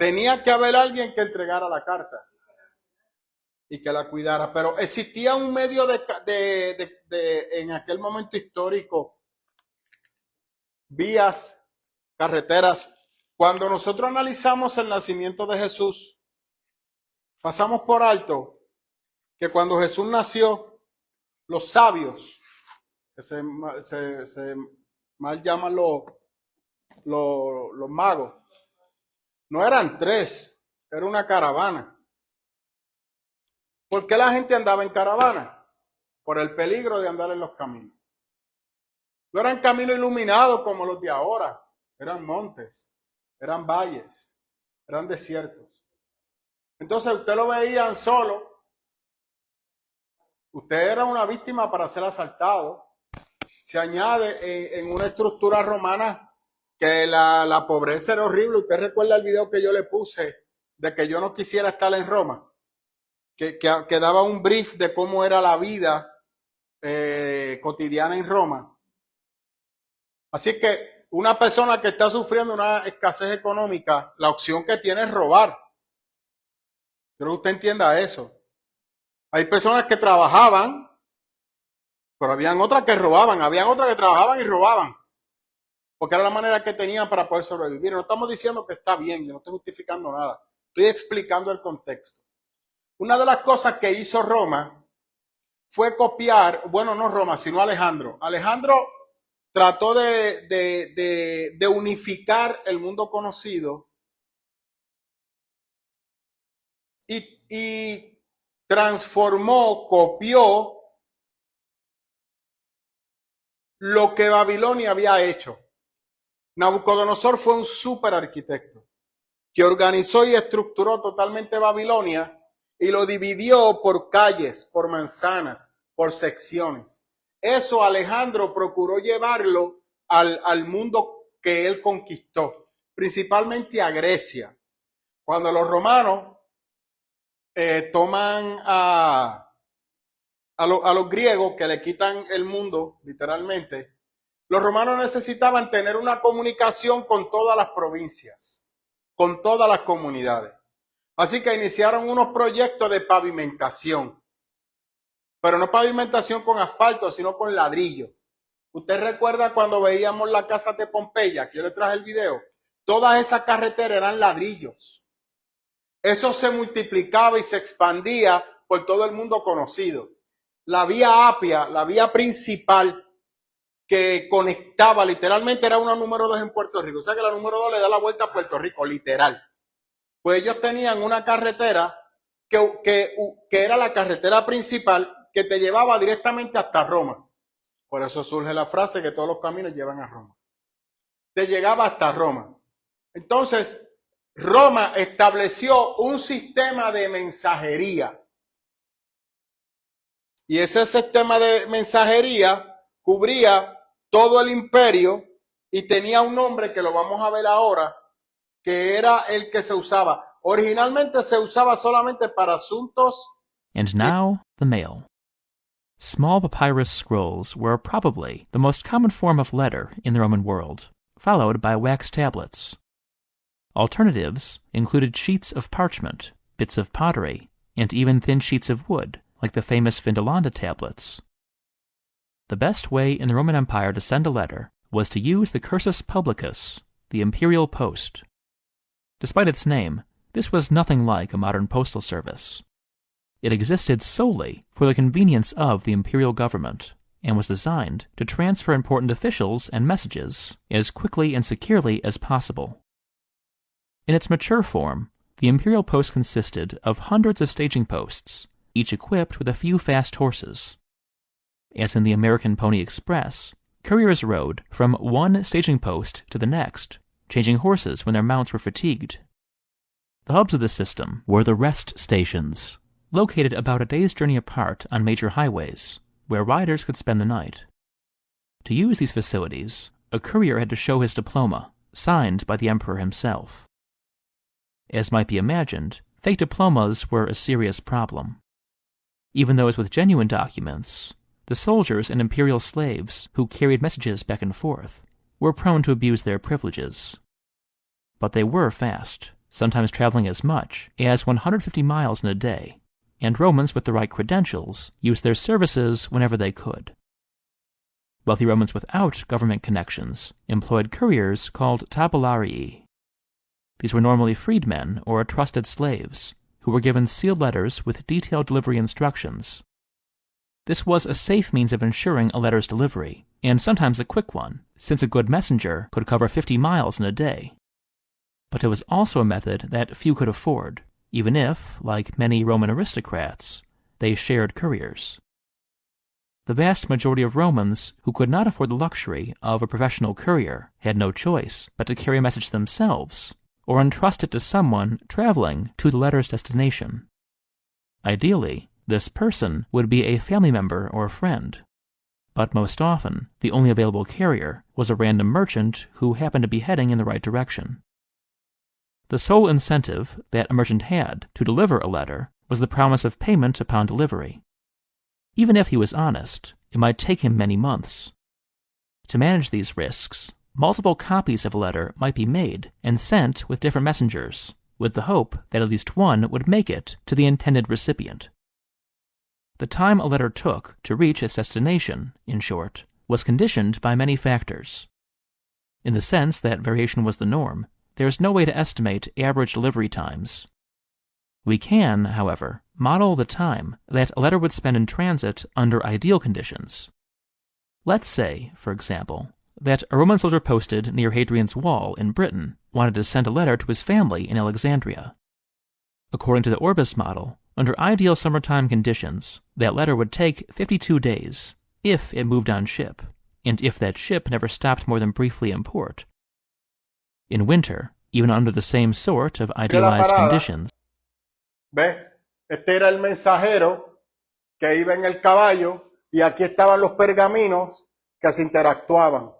tenía que haber alguien que entregara la carta y que la cuidara, pero existía un medio en aquel momento histórico, vías, carreteras. Cuando nosotros analizamos el nacimiento de Jesús, pasamos por alto que cuando Jesús nació, los sabios, que se mal llaman los magos, no eran tres, era una caravana. ¿Por qué la gente andaba en caravana? Por el peligro de andar en los caminos. No eran caminos iluminados como los de ahora, eran montes, eran valles, eran desiertos. Entonces usted lo veían solo, usted era una víctima para ser asaltado. Se añade en una estructura romana que la pobreza era horrible. Usted recuerda el video que yo le puse de que yo no quisiera estar en Roma, que daba un brief de cómo era la vida cotidiana en Roma. Así que una persona que está sufriendo una escasez económica, la opción que tiene es robar. Quiero que usted entienda eso. Hay personas que trabajaban, pero habían otras que robaban, habían otras que trabajaban y robaban, porque era la manera que tenían para poder sobrevivir. No estamos diciendo que está bien, yo no estoy justificando nada, estoy explicando el contexto. Una de las cosas que hizo Roma fue copiar, bueno, no Roma, sino Alejandro. Alejandro trató de unificar el mundo conocido y transformó, copió lo que Babilonia había hecho. Nabucodonosor fue un súper arquitecto que organizó y estructuró totalmente Babilonia y lo dividió por calles, por manzanas, por secciones. Eso Alejandro procuró llevarlo al mundo que él conquistó, principalmente a Grecia. Cuando los romanos toman a los griegos, que le quitan el mundo, literalmente, los romanos necesitaban tener una comunicación con todas las provincias, con todas las comunidades. Así que iniciaron unos proyectos de pavimentación, pero no pavimentación con asfalto, sino con ladrillo. ¿Usted recuerda cuando veíamos la casa de Pompeya, que yo le traje el video? Todas esas carreteras eran ladrillos. Eso se multiplicaba y se expandía por todo el mundo conocido. La vía Apia, la vía principal que conectaba, literalmente era una número 2 en Puerto Rico. O sea que la número 2 le da la vuelta a Puerto Rico, literal. Pues ellos tenían una carretera que era la carretera principal que te llevaba directamente hasta Roma. Por eso surge la frase que todos los caminos llevan a Roma. Te llegaba hasta Roma. Entonces, Roma estableció un sistema de mensajería. Y ese sistema de mensajería cubría todo el imperio y tenía un nombre que lo vamos a ver ahora, que era el que se usaba. Originalmente se usaba solamente para asuntos. And now, the mail. Small papyrus scrolls were probably the most common form of letter in the Roman world, followed by wax tablets. Alternatives included sheets of parchment, bits of pottery, and even thin sheets of wood, like the famous Vindolanda tablets. The best way in the Roman Empire to send a letter was to use the cursus publicus, the imperial post. Despite its name, this was nothing like a modern postal service. It existed solely for the convenience of the imperial government and was designed to transfer important officials and messages as quickly and securely as possible. In its mature form, the imperial post consisted of hundreds of staging posts, each equipped with a few fast horses. As in the American Pony Express, couriers rode from one staging post to the next, changing horses when their mounts were fatigued. The hubs of the system were the rest stations, located about a day's journey apart on major highways, where riders could spend the night. To use these facilities, a courier had to show his diploma, signed by the emperor himself. As might be imagined, fake diplomas were a serious problem. Even those with genuine documents, the soldiers and imperial slaves who carried messages back and forth were prone to abuse their privileges. But they were fast, sometimes traveling as much as 150 miles in a day, and Romans with the right credentials used their services whenever they could. Wealthy Romans without government connections employed couriers called tabularii. These were normally freedmen or trusted slaves who were given sealed letters with detailed delivery instructions. This was a safe means of ensuring a letter's delivery, and sometimes a quick one, since a good messenger could cover 50 miles in a day. But it was also a method that few could afford, even if, like many Roman aristocrats, they shared couriers. The vast majority of Romans who could not afford the luxury of a professional courier had no choice but to carry a message themselves, or entrust it to someone traveling to the letter's destination. Ideally, this person would be a family member or friend, but most often the only available carrier was a random merchant who happened to be heading in the right direction. The sole incentive that a merchant had to deliver a letter was the promise of payment upon delivery. Even if he was honest, it might take him many months. To manage these risks, multiple copies of a letter might be made and sent with different messengers, with the hope that at least one would make it to the intended recipient. The time a letter took to reach its destination, in short, was conditioned by many factors. In the sense that variation was the norm, there is no way to estimate average delivery times. We can, however, model the time that a letter would spend in transit under ideal conditions. Let's say, for example, that a Roman soldier posted near Hadrian's Wall in Britain wanted to send a letter to his family in Alexandria. According to the Orbis model, under ideal summertime conditions, that letter would take 52 days, if it moved on ship, and if that ship never stopped more than briefly in port. In winter, even under the same sort of idealized conditions. ¿Ves? Este era el mensajero que iba en el caballo y aquí estaban los pergaminos que se interactuaban.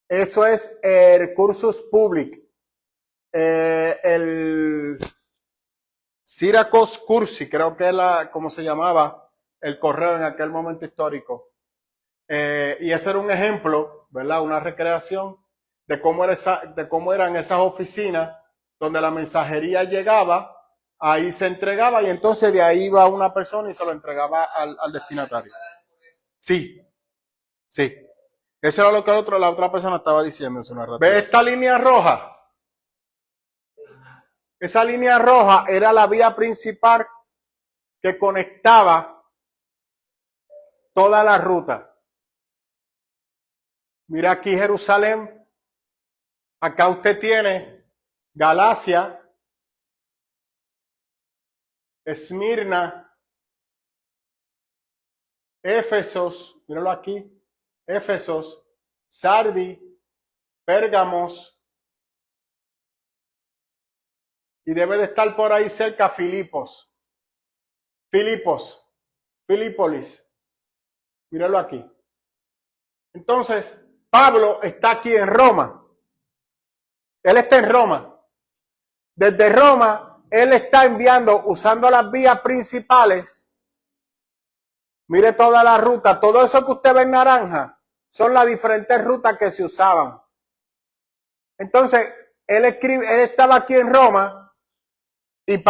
Eso es el cursus public, el Syracuse Cursi, creo que es como se llamaba el correo en aquel momento histórico. Y ese era un ejemplo, ¿verdad? Una recreación de cómo eran esas oficinas donde la mensajería llegaba, ahí se entregaba y entonces de ahí iba una persona y se lo entregaba al destinatario. Sí, sí. Eso era lo que la otra persona estaba diciendo en su narrativa. ¿Ves esta línea roja? Esa línea roja era la vía principal que conectaba toda la ruta. Mira aquí Jerusalén. Acá usted tiene Galacia, Esmirna, Éfesos, míralo aquí, Éfesos, Sardi, Pérgamos, y debe de estar por ahí cerca Filipos, Filípolis, míralo aquí. Entonces, Pablo está aquí en Roma. Él está en Roma. Desde Roma, él está enviando, usando las vías principales. Mire toda la ruta. Todo eso que usted ve en naranja son las diferentes rutas que se usaban. Entonces, él estaba aquí en Roma y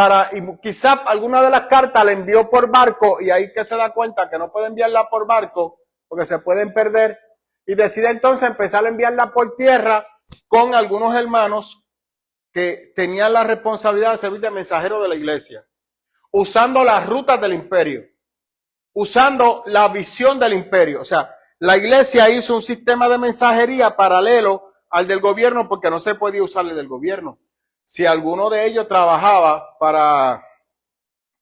quizá alguna de las cartas la envió por barco y ahí que se da cuenta que no puede enviarla por barco porque se pueden perder. Y decide entonces empezar a enviarla por tierra con algunos hermanos que tenían la responsabilidad de servir de mensajero de la iglesia, usando las rutas del imperio, usando la visión del imperio. O sea, la iglesia hizo un sistema de mensajería paralelo al del gobierno porque no se podía usar el del gobierno. Si alguno de ellos trabajaba para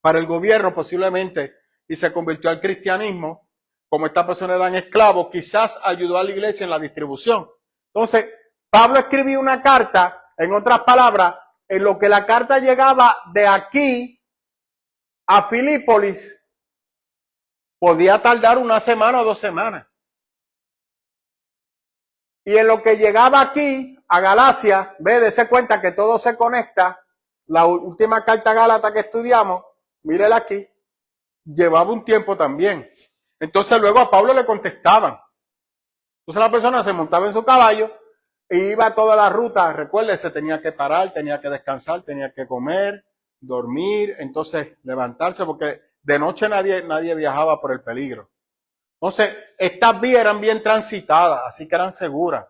el gobierno posiblemente y se convirtió al cristianismo, como esta persona eran esclavos, quizás ayudó a la iglesia en la distribución. Entonces, Pablo escribió una carta, en otras palabras, en lo que la carta llegaba de aquí a Filípolis, podía tardar una semana o 2 semanas. Y en lo que llegaba aquí a Galacia, dése cuenta que todo se conecta. La última carta a Gálatas que estudiamos, mírela aquí, llevaba un tiempo también. Entonces luego a Pablo le contestaban. Entonces la persona se montaba en su caballo iba toda la ruta, recuerde, se tenía que parar, tenía que descansar, tenía que comer, dormir, entonces levantarse, porque de noche nadie viajaba por el peligro. Entonces, estas vías eran bien transitadas, así que eran seguras.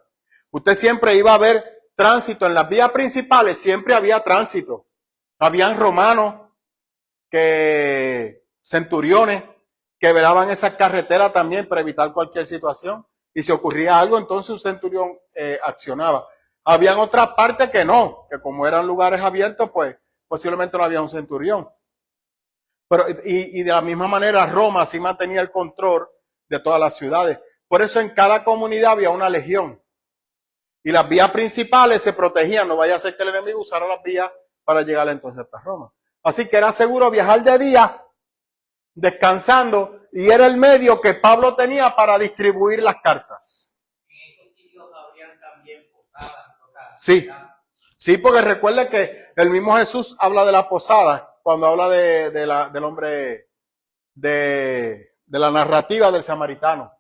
Usted siempre iba a ver tránsito en las vías principales, siempre había tránsito. Habían romanos, centuriones, que velaban esas carreteras también para evitar cualquier situación. Y si ocurría algo, entonces un centurión accionaba. Habían otras partes que no, que como eran lugares abiertos, pues posiblemente no había un centurión. Pero, y de la misma manera Roma sí mantenía el control de todas las ciudades. Por eso en cada comunidad había una legión. Y las vías principales se protegían, no vaya a ser que el enemigo usara las vías para llegar entonces hasta Roma. Así que era seguro viajar de día, descansando, y era el medio que Pablo tenía para distribuir las cartas. En estos sitios habrían también posadas. Sí, sí, porque recuerda que el mismo Jesús habla de la posada cuando habla del hombre, de la narrativa del samaritano,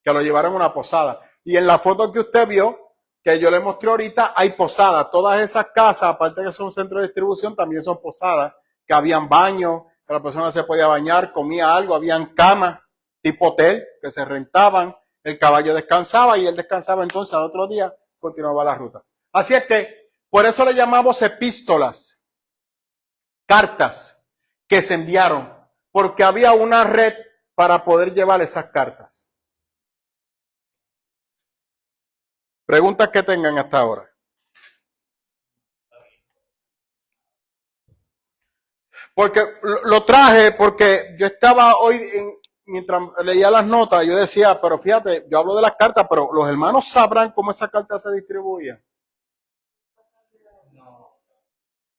que lo llevaron a una posada. Y en la foto que usted vio, que yo le mostré ahorita, hay posadas. Todas esas casas, aparte de que son centros de distribución, también son posadas, que habían baños, que la persona se podía bañar, comía algo, habían camas tipo hotel que se rentaban, el caballo descansaba y él descansaba, entonces al otro día continuaba la ruta. Así es que, por eso le llamamos epístolas, cartas que se enviaron, porque había una red para poder llevar esas cartas. Preguntas que tengan hasta ahora. Porque lo traje porque yo estaba hoy, mientras leía las notas, yo decía, pero fíjate, yo hablo de las cartas, pero los hermanos sabrán cómo esa carta se distribuía.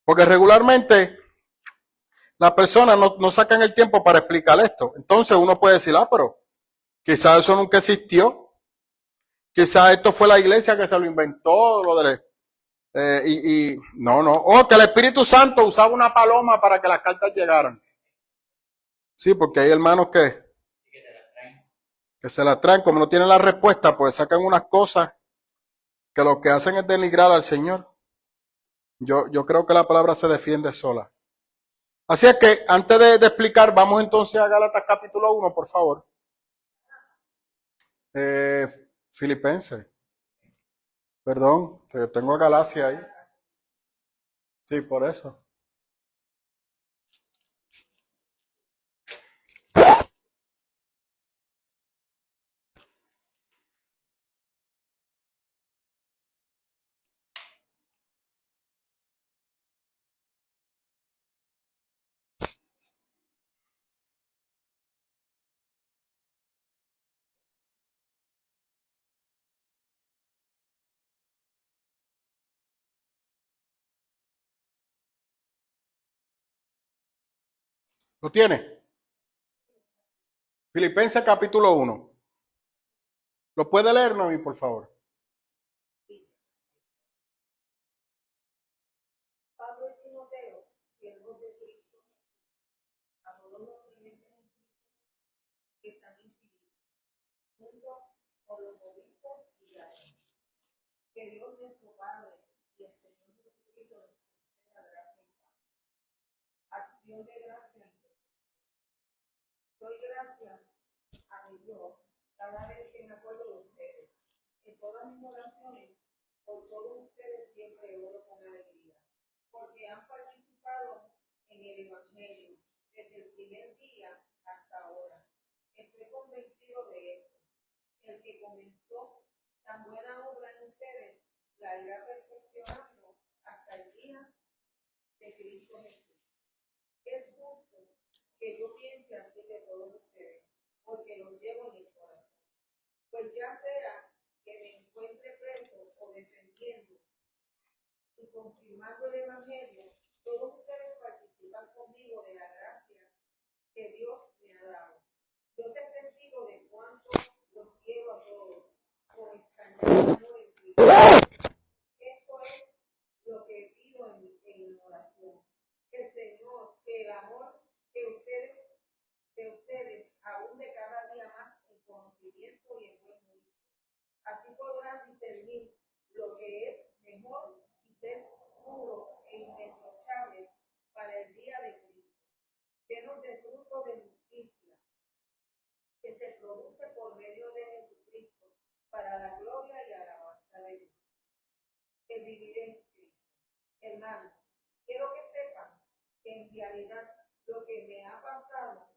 Porque regularmente las personas no sacan el tiempo para explicar esto. Entonces uno puede decir, pero quizás eso nunca existió. Quizás esto fue la iglesia que se lo inventó, lo de no. O que el Espíritu Santo usaba una paloma para que las cartas llegaran. Sí, porque hay hermanos que se las traen, como no tienen la respuesta, pues sacan unas cosas que lo que hacen es denigrar al Señor. Yo creo que la palabra se defiende sola. Así es que antes de explicar, vamos entonces a Gálatas capítulo 1, por favor. Filipenses. Perdón, que tengo a Galacia ahí. Sí, por eso. ¿Lo tiene? Filipenses capítulo 1. ¿Lo puede leer, Noemí, por favor? Pablo y Timoteo, siervos de Cristo, a todos los creyentes en Cristo que están inscritos, junto con los obispos y diáconos. Que Dios nuestro Padre y el Señor Jesucristo nos conceda gracia y paz. Acción de gracia. Doy gracias a mi Dios cada vez que me acuerdo de ustedes. En todas mis oraciones, por todos ustedes siempre oro con alegría, porque han participado en el Evangelio desde el primer día hasta ahora. Estoy convencido de esto. El que comenzó tan buena obra en ustedes la irá perfeccionando hasta el día de Cristo Jesús. Es justo que yo piense así de todos ustedes, porque los llevo en el corazón. Pues ya sea que me encuentre preso o defendiendo y confirmando el Evangelio, todos ustedes participan conmigo de la gracia que Dios me ha dado. Yo soy testigo de cuánto los quiero a todos, con extrañar amor en Cristo. Esto es lo que pido en oración. Que el Señor, que el amor de ustedes abunde cada día más en conocimiento y en buen juicio, Así podrán discernir lo que es mejor y ser puros e irreprochables para el día de Cristo, llenos de fruto de justicia, que se produce por medio de Jesucristo, para la gloria y alabanza de Dios. Que viviréis Cristo. Hermanos, quiero que sepan que en realidad lo que me ha pasado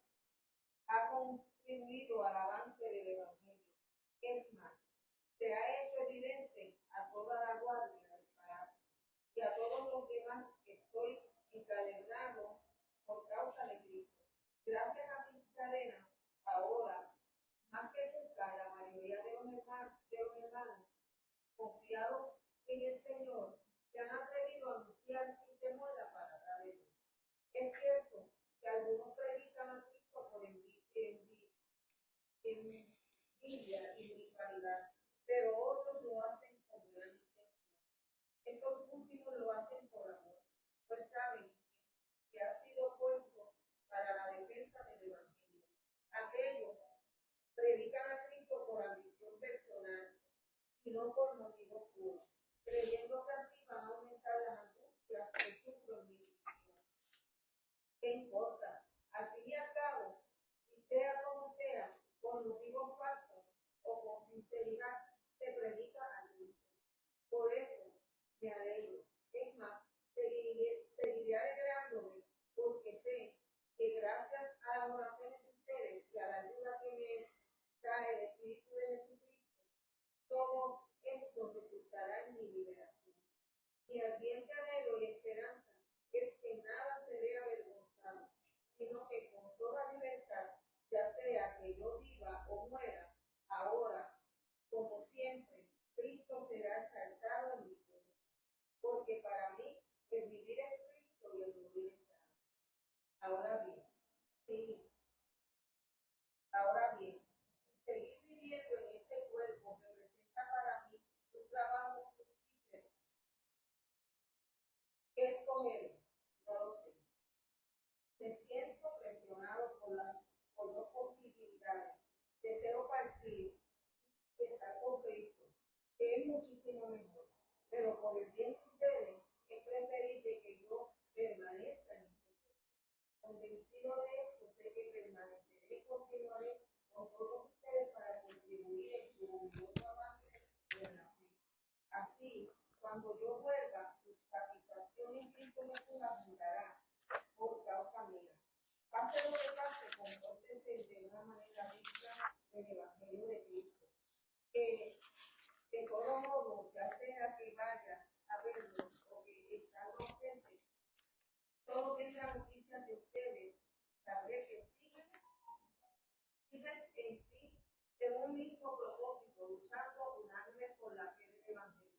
ha contribuido al avance del Evangelio. Es más, se ha hecho evidente a toda la guardia del palacio y a todos los demás que estoy encadenado por causa de Cristo. Gracias a mis cadenas, ahora, más que nunca, la mayoría de los hermanos confiados en el Señor se han atrevido a anunciar sin temor la palabra de Dios. Es cierto que algunos predican a Cristo por envidia y rivalidad, pero otros lo hacen con gran intención. Estos últimos lo hacen por amor, pues saben que ha sido puesto para la defensa del Evangelio. Aquellos predican a Cristo por ambición personal y no por motivos puros, creyendo que así van a aumentar las angustias que sufro en mi división. ¿Qué importa? Al fin y al cabo, y sea como sea, con motivos falsos o con sinceridad, se predica a Cristo. Por eso me alegro. Es más, seguiré alegrándome porque sé que gracias a las oraciones de ustedes y a la ayuda que me da el Espíritu de Jesucristo, todo esto resultará en mi liberación. Mi ardiente anhelo y esperanza es que nada se vea avergonzado, sino que con toda libertad, ya sea que yo viva o muera, ahora, como siempre, Cristo será exaltado en mi cuerpo. Porque para mí el vivir es Cristo y el morir es ganancia. Ahora bien, sí, ahora bien, si seguir viviendo en este cuerpo representa para mí un trabajo fructífero, ¿qué escogeré? No lo sé. Me siento presionado por dos posibilidades. Deseo partir y estar con Cristo, que es muchísimo mejor. Pero por el bien de ustedes, es preferible que yo permanezca en este cuerpo. Convencido de esto, sé que permaneceré y continuaré con todos ustedes para contribuir en su glorioso avance en la fe. Así, cuando yo vuelva, su satisfacción en Cristo Jesús abundará por causa mía. Pase lo que pase, compórtense de una manera digna del Evangelio de Cristo. De todo modo, ya sea que vaya a verlos o que están ausentes, todo tenga noticias de ustedes, sabré que siguen en sí de un mismo propósito, luchando unánimes por la fe del Evangelio,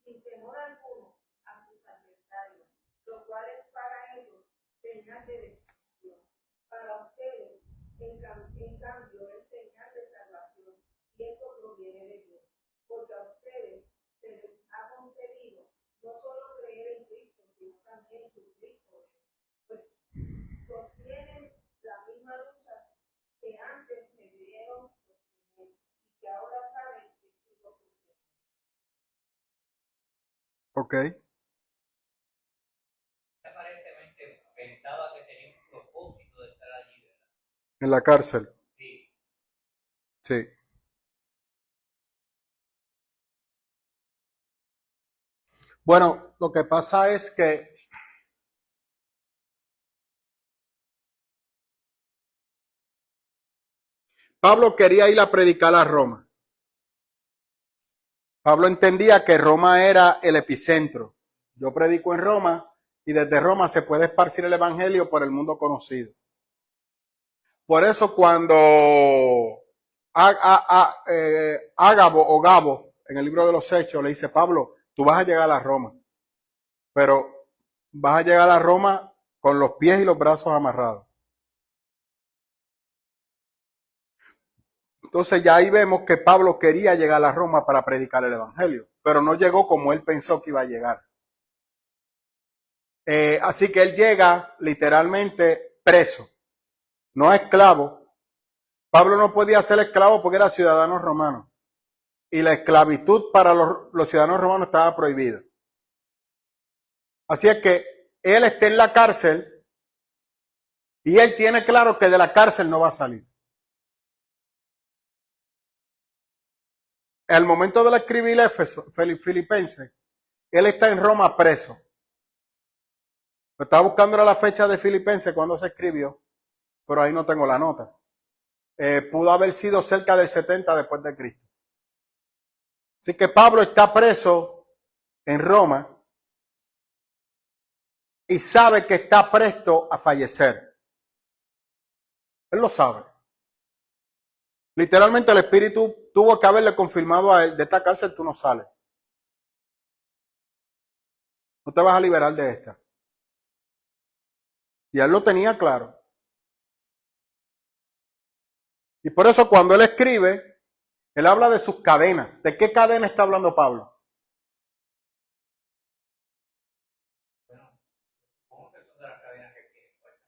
sin temor alguno a sus adversarios, lo cual es para ellos señal de destrucción. Para ustedes, en cambio, es señal de salvación, y esto proviene de Dios, porque a ustedes se les ha concedido no solo creer en Cristo, sino también sufrir por él, pues sostienen la misma lucha que antes me vieron sostener y que ahora saben que sigo sosteniendo. Ok. Aparentemente pensaba que tenía un propósito de estar allí, ¿verdad? En la cárcel. Sí. Sí. Bueno, lo que pasa es que Pablo quería ir a predicar a Roma. Pablo entendía que Roma era el epicentro. Yo predico en Roma y desde Roma se puede esparcir el evangelio por el mundo conocido. Por eso cuando Ágabo o Gabo en el libro de los Hechos le dice, Pablo, tú vas a llegar a Roma, pero vas a llegar a Roma con los pies y los brazos amarrados. Entonces ya ahí vemos que Pablo quería llegar a Roma para predicar el evangelio, pero no llegó como él pensó que iba a llegar. Así que él llega literalmente preso, no esclavo. Pablo no podía ser esclavo porque era ciudadano romano. y la esclavitud para los ciudadanos romanos estaba prohibida. Así es que él está en la cárcel y él tiene claro que de la cárcel no va a salir. Al momento de escribir Filipenses, él está en Roma preso. Estaba buscando la fecha de Filipenses cuando se escribió, pero ahí no tengo la nota. Pudo haber sido cerca del 70 después de Cristo. Así que Pablo está preso en Roma y sabe que está presto a fallecer. Él lo sabe. Literalmente el Espíritu tuvo que haberle confirmado a él, de esta cárcel tú no sales. No te vas a liberar de esta. Y él lo tenía claro. Y por eso cuando él escribe, él habla de sus cadenas. ¿De qué cadena está hablando Pablo? Bueno, supongo que son de las cadenas que tienen puestas.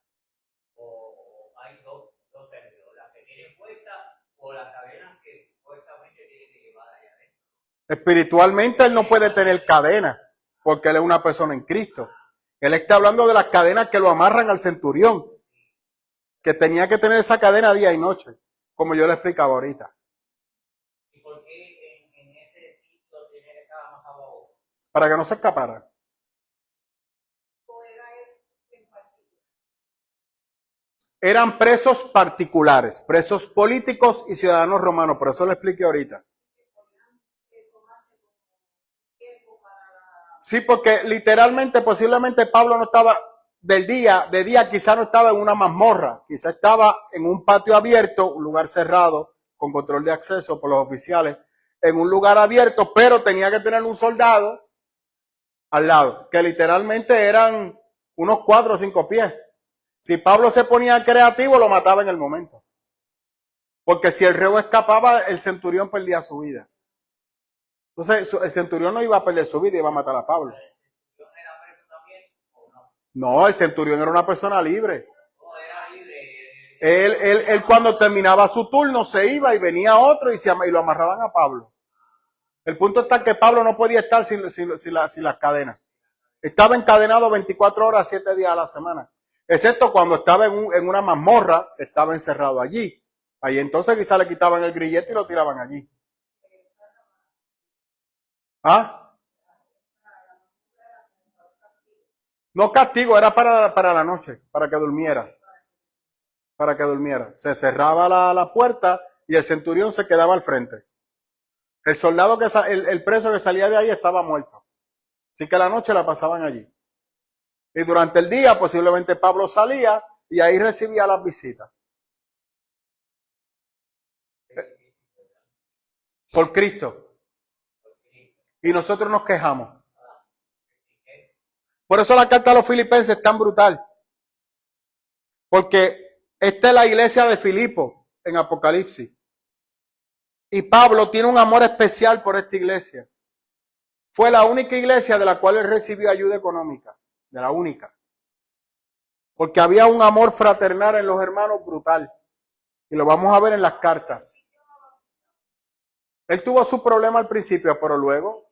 O hay dos términos, las que tienen puestas o las cadenas que supuestamente tienen que llevar allá adentro. Espiritualmente él no puede tener cadena, porque él es una persona en Cristo. Él está hablando de las cadenas que lo amarran al centurión, que tenía que tener esa cadena día y noche, como yo le explicaba ahorita. ¿Y por qué en ese sitio tiene que estar amarrado a otro? Para que no se escapara. Eran presos particulares, presos políticos y ciudadanos romanos, por eso le expliqué ahorita. Sí, porque literalmente, posiblemente Pablo no estaba de día quizá no estaba en una mazmorra, quizá estaba en un patio abierto, un lugar cerrado, con control de acceso por los oficiales, en un lugar abierto, pero tenía que tener un soldado al lado, que literalmente eran unos 4 o 5 pies. Si Pablo se ponía creativo, lo mataba en el momento. Porque si el reo escapaba, el centurión perdía su vida. Entonces, el centurión no iba a perder su vida, iba a matar a Pablo. ¿Yo era preso también o no? No, el centurión era una persona libre. No, era libre. Él cuando terminaba su turno se iba y venía otro y lo amarraban a Pablo. El punto está que Pablo no podía estar sin las cadenas. Estaba encadenado 24 horas, 7 días a la semana. Excepto cuando estaba en una mazmorra, estaba encerrado allí. Ahí entonces quizá le quitaban el grillete y lo tiraban allí. ¿Ah? No castigo, era para la noche, para que durmiera. Para que durmiera. Se cerraba la puerta y el centurión se quedaba al frente. El soldado el preso que salía de ahí estaba muerto. Así que la noche la pasaban allí. Y durante el día posiblemente Pablo salía y ahí recibía las visitas. Por Cristo. Y nosotros nos quejamos. Por eso la carta a los Filipenses es tan brutal. Porque esta es la iglesia de Filipo en Apocalipsis. Y Pablo tiene un amor especial por esta iglesia. Fue la única iglesia de la cual él recibió ayuda económica. De la única. Porque había un amor fraternal en los hermanos brutal. Y lo vamos a ver en las cartas. Él tuvo su problema al principio, pero luego...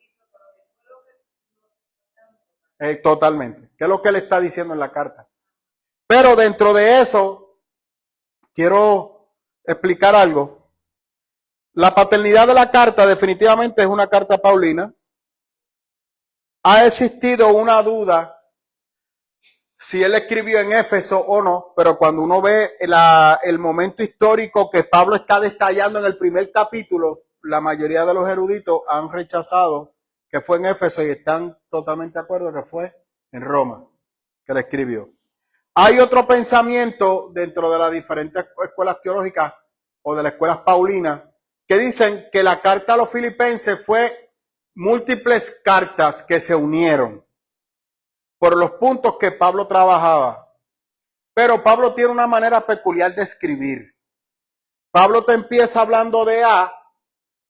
totalmente. ¿Qué es lo que él está diciendo en la carta? Pero dentro de eso, quiero explicar algo. La paternidad de la carta definitivamente es una carta paulina. Ha existido una duda si él escribió en Éfeso o no, pero cuando uno ve el momento histórico que Pablo está detallando en el primer capítulo, la mayoría de los eruditos han rechazado que fue en Éfeso y están totalmente de acuerdo que fue en Roma que le escribió. Hay otro pensamiento dentro de las diferentes escuelas teológicas o de las escuelas paulinas que dicen que la carta a los filipenses fue múltiples cartas que se unieron por los puntos que Pablo trabajaba. Pero Pablo tiene una manera peculiar de escribir. Pablo te empieza hablando de A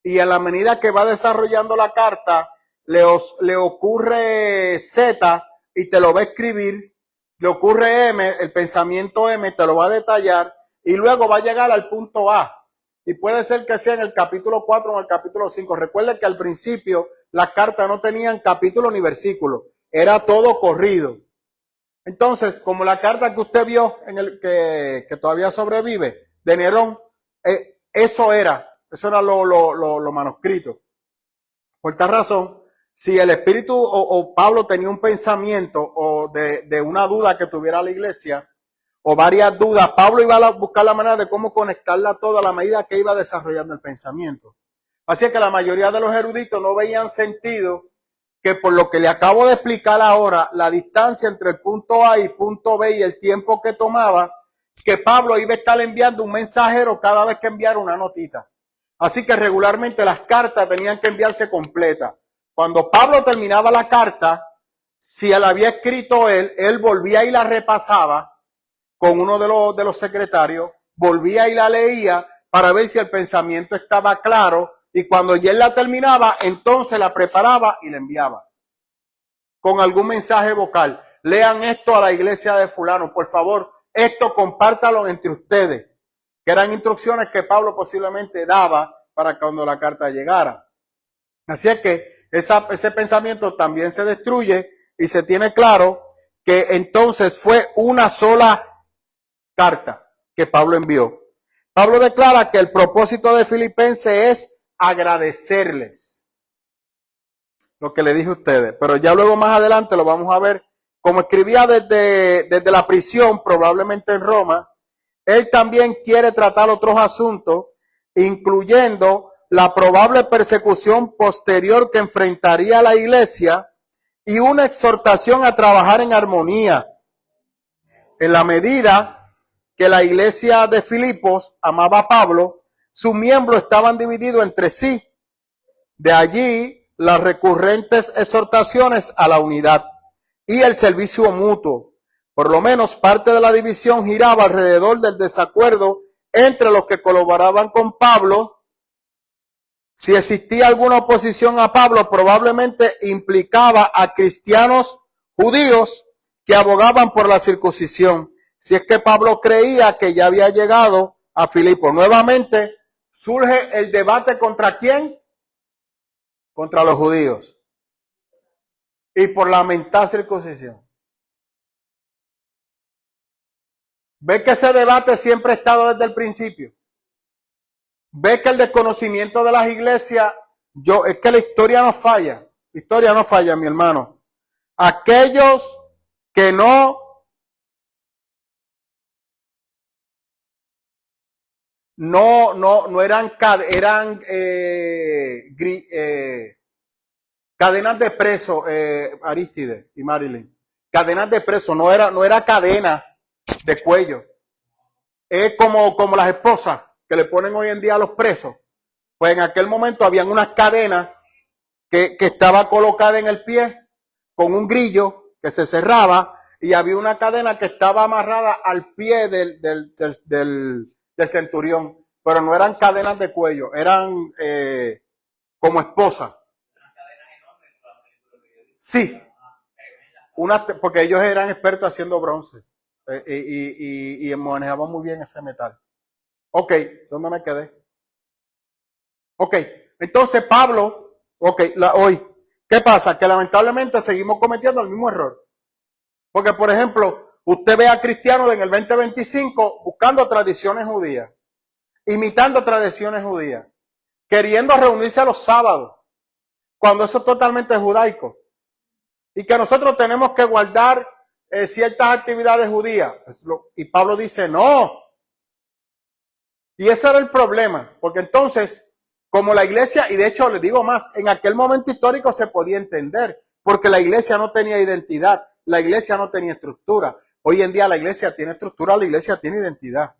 y a la medida que va desarrollando la carta le ocurre Z y te lo va a escribir, le ocurre M, el pensamiento M te lo va a detallar y luego va a llegar al punto A. y puede ser que sea en el capítulo 4 o en el capítulo 5. Recuerden que al principio las cartas no tenían capítulo ni versículo, era todo corrido. Entonces, como la carta que usted vio en el que todavía sobrevive de Nerón, eso era lo manuscrito. Por tal razón, si el Espíritu o Pablo tenía un pensamiento o de una duda que tuviera la iglesia, o varias dudas, Pablo iba a buscar la manera de cómo conectarla toda a la medida que iba desarrollando el pensamiento. Así que la mayoría de los eruditos no veían sentido que por lo que le acabo de explicar ahora, la distancia entre el punto A y punto B y el tiempo que tomaba, que Pablo iba a estar enviando un mensajero cada vez que enviara una notita. Así que regularmente las cartas tenían que enviarse completas. Cuando Pablo terminaba la carta, si él había escrito él volvía y la repasaba con uno de los secretarios, volvía y la leía para ver si el pensamiento estaba claro, y cuando ya él la terminaba, entonces la preparaba y la enviaba con algún mensaje vocal. Lean esto a la iglesia de fulano, por favor, esto compártalo entre ustedes, que eran instrucciones que Pablo posiblemente daba para cuando la carta llegara. Así es que ese pensamiento también se destruye y se tiene claro que entonces fue una sola carta que Pablo envió. Pablo declara que el propósito de Filipenses es agradecerles lo que le dije a ustedes, pero ya luego más adelante lo vamos a ver. Como escribía desde la prisión, probablemente en Roma, él también quiere tratar otros asuntos, incluyendo la probable persecución posterior que enfrentaría la iglesia y una exhortación a trabajar en armonía. En la medida que la iglesia de Filipos amaba a Pablo, sus miembros estaban divididos entre sí. De allí las recurrentes exhortaciones a la unidad y el servicio mutuo. Por lo menos parte de la división giraba alrededor del desacuerdo entre los que colaboraban con Pablo. Si existía alguna oposición a Pablo, probablemente implicaba a cristianos judíos que abogaban por la circuncisión. Si es que Pablo creía que ya había llegado a Filipos. Nuevamente surge el debate ¿contra quién? Contra los judíos. Y por la mental circuncisión. ¿Ve que ese debate siempre ha estado desde el principio? ¿Ve que el desconocimiento de las iglesias, es que la historia no falla? La historia no falla, mi hermano. Aquellos que no eran cadenas de preso, Arístide y Marilyn. Cadenas de preso, no era cadena de cuello. Es como las esposas que le ponen hoy en día a los presos. Pues en aquel momento habían unas cadenas que estaba colocada en el pie con un grillo que se cerraba, y había una cadena que estaba amarrada al pie del centurión, pero no eran cadenas de cuello, eran como esposas. Sí, porque ellos eran expertos haciendo bronce y manejaban muy bien ese metal. Ok, ¿dónde me quedé? Ok, entonces Pablo, hoy, ¿qué pasa? Que lamentablemente seguimos cometiendo el mismo error. Porque, por ejemplo, usted ve a cristianos en el 2025 buscando tradiciones judías, imitando tradiciones judías, queriendo reunirse a los sábados, cuando eso es totalmente judaico. Y que nosotros tenemos que guardar ciertas actividades judías. Y Pablo dice, no. Y eso era el problema, porque entonces, como la iglesia, y de hecho les digo más, en aquel momento histórico se podía entender, porque la iglesia no tenía identidad, la iglesia no tenía estructura. Hoy en día la iglesia tiene estructura, la iglesia tiene identidad.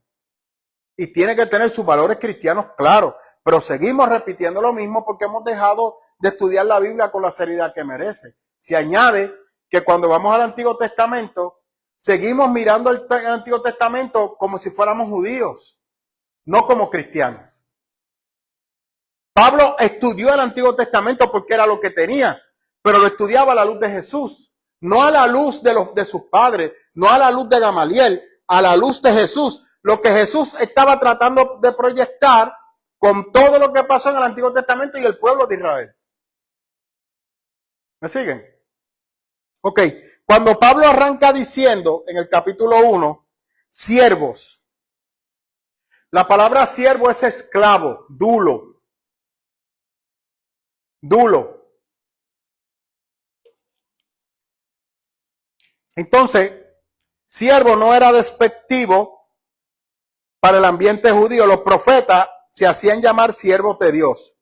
Y tiene que tener sus valores cristianos claros, pero seguimos repitiendo lo mismo porque hemos dejado de estudiar la Biblia con la seriedad que merece. Se añade que cuando vamos al Antiguo Testamento, seguimos mirando el Antiguo Testamento como si fuéramos judíos, no como cristianos. Pablo estudió el Antiguo Testamento porque era lo que tenía, pero lo estudiaba a la luz de Jesús, no a la luz de sus padres, no a la luz de Gamaliel, a la luz de Jesús. Lo que Jesús estaba tratando de proyectar con todo lo que pasó en el Antiguo Testamento y el pueblo de Israel. ¿Me siguen? Ok, cuando Pablo arranca diciendo en el capítulo 1, siervos. La palabra siervo es esclavo, dulo. Dulo. Entonces, siervo no era despectivo para el ambiente judío. Los profetas se hacían llamar siervos de Dios.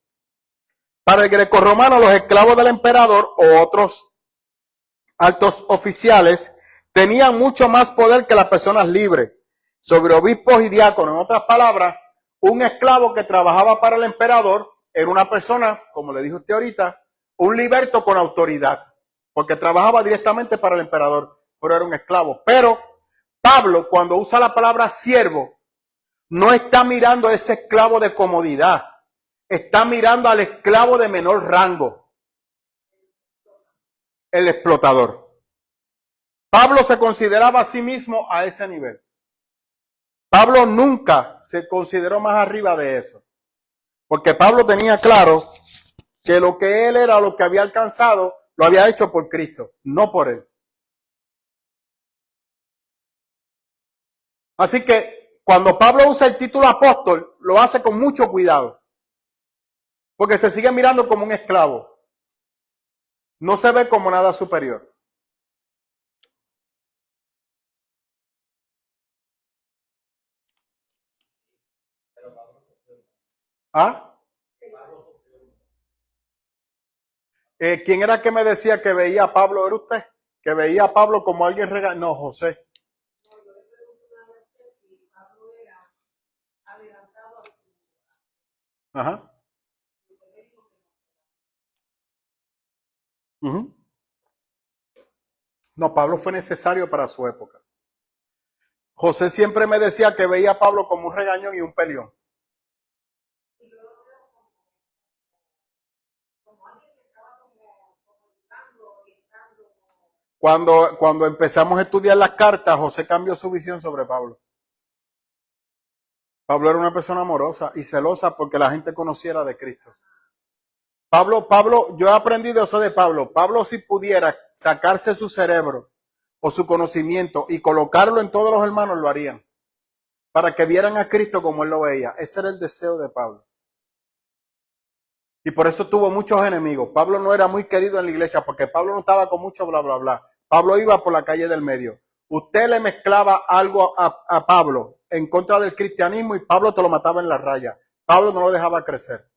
Para el grecorromano, los esclavos del emperador o otros altos oficiales tenían mucho más poder que las personas libres sobre obispos y diáconos. En otras palabras, un esclavo que trabajaba para el emperador era una persona, como le dijo usted ahorita, un liberto con autoridad, porque trabajaba directamente para el emperador, pero era un esclavo. Pero Pablo, cuando usa la palabra siervo, no está mirando a ese esclavo de comodidad, está mirando al esclavo de menor rango, el explotador. Pablo se consideraba a sí mismo a ese nivel. Pablo nunca se consideró más arriba de eso, porque Pablo tenía claro que lo que él era, lo que había alcanzado, lo había hecho por Cristo, no por él. Así que cuando Pablo usa el título apóstol, lo hace con mucho cuidado, porque se sigue mirando como un esclavo. No se ve como nada superior. ¿Ah? ¿Quién era que me decía que veía a Pablo? ¿Era usted? Que veía a Pablo como alguien regañado. No, José. Ajá. Uh-huh. No, Pablo fue necesario para su época. José siempre me decía que veía a Pablo como un regañón y un peleón. Cuando empezamos a estudiar las cartas, José cambió su visión sobre Pablo. Pablo era una persona amorosa y celosa porque la gente conociera de Cristo. Pablo, yo he aprendido eso de Pablo. Pablo, si pudiera sacarse su cerebro o su conocimiento y colocarlo en todos los hermanos, lo harían. Para que vieran a Cristo como él lo veía. Ese era el deseo de Pablo. Y por eso tuvo muchos enemigos. Pablo no era muy querido en la iglesia porque Pablo no estaba con mucho bla, bla, bla. Pablo iba por la calle del medio. Usted le mezclaba algo a Pablo en contra del cristianismo y Pablo te lo mataba en la raya. Pablo no lo dejaba crecer.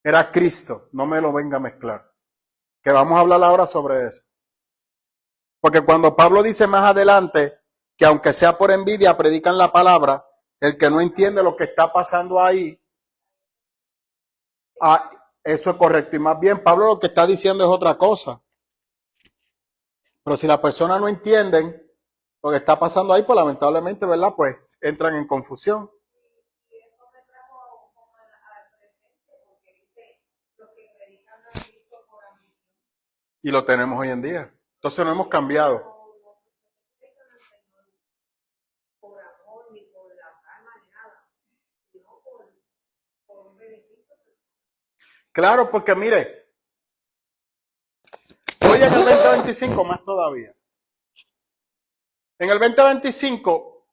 Era Cristo, no me lo venga a mezclar. Que vamos a hablar ahora sobre eso. Porque cuando Pablo dice más adelante que aunque sea por envidia predican la palabra, el que no entiende lo que está pasando ahí, eso es correcto. Y más bien Pablo lo que está diciendo es otra cosa. Pero si las personas no entienden lo que está pasando ahí, pues lamentablemente, ¿verdad? Pues entran en confusión. Y lo tenemos hoy en día. Entonces no hemos cambiado. Claro, porque mire, hoy en el 2025 más todavía. En el 2025,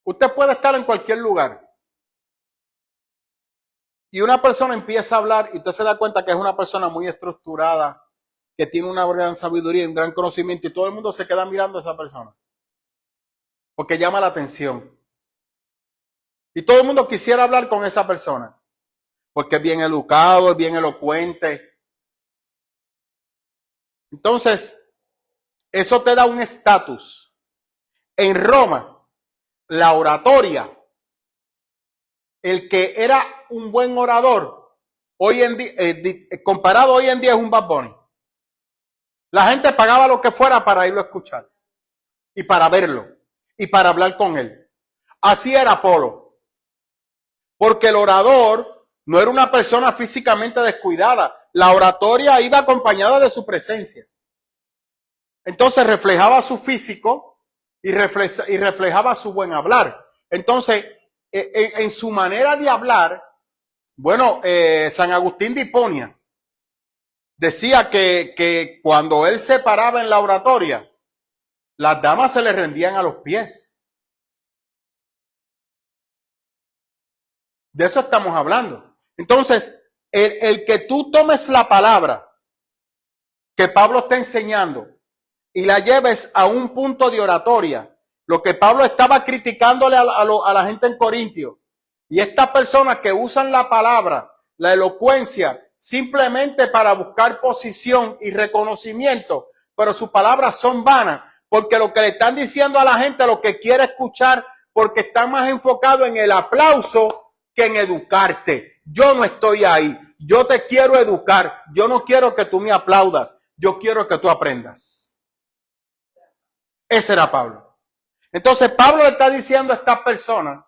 usted puede estar en cualquier lugar. Y una persona empieza a hablar y usted se da cuenta que es una persona muy estructurada, que tiene una gran sabiduría y un gran conocimiento y todo el mundo se queda mirando a esa persona. Porque llama la atención. Y todo el mundo quisiera hablar con esa persona. Porque es bien educado, es bien elocuente. Entonces, eso te da un estatus. En Roma, la oratoria, el que era un buen orador, hoy en día, comparado hoy en día es un Bad Bunny. La gente pagaba lo que fuera para irlo a escuchar y para verlo y para hablar con él. Así era Apolo. Porque el orador no era una persona físicamente descuidada. La oratoria iba acompañada de su presencia. Entonces reflejaba su físico y reflejaba su buen hablar. Entonces, en su manera de hablar, bueno, San Agustín de Hiponia decía que cuando él se paraba en la oratoria, las damas se le rendían a los pies. De eso estamos hablando. Entonces, el que tú tomes la palabra que Pablo está enseñando y la lleves a un punto de oratoria, lo que Pablo estaba criticándole a la gente en Corintio, y estas personas que usan la palabra, la elocuencia, simplemente para buscar posición y reconocimiento, pero sus palabras son vanas, porque lo que le están diciendo a la gente, lo que quiere escuchar, porque están más enfocados en el aplauso que en educarte. Yo no estoy ahí, yo te quiero educar, yo no quiero que tú me aplaudas, yo quiero que tú aprendas. Ese era Pablo. Entonces Pablo le está diciendo a estas personas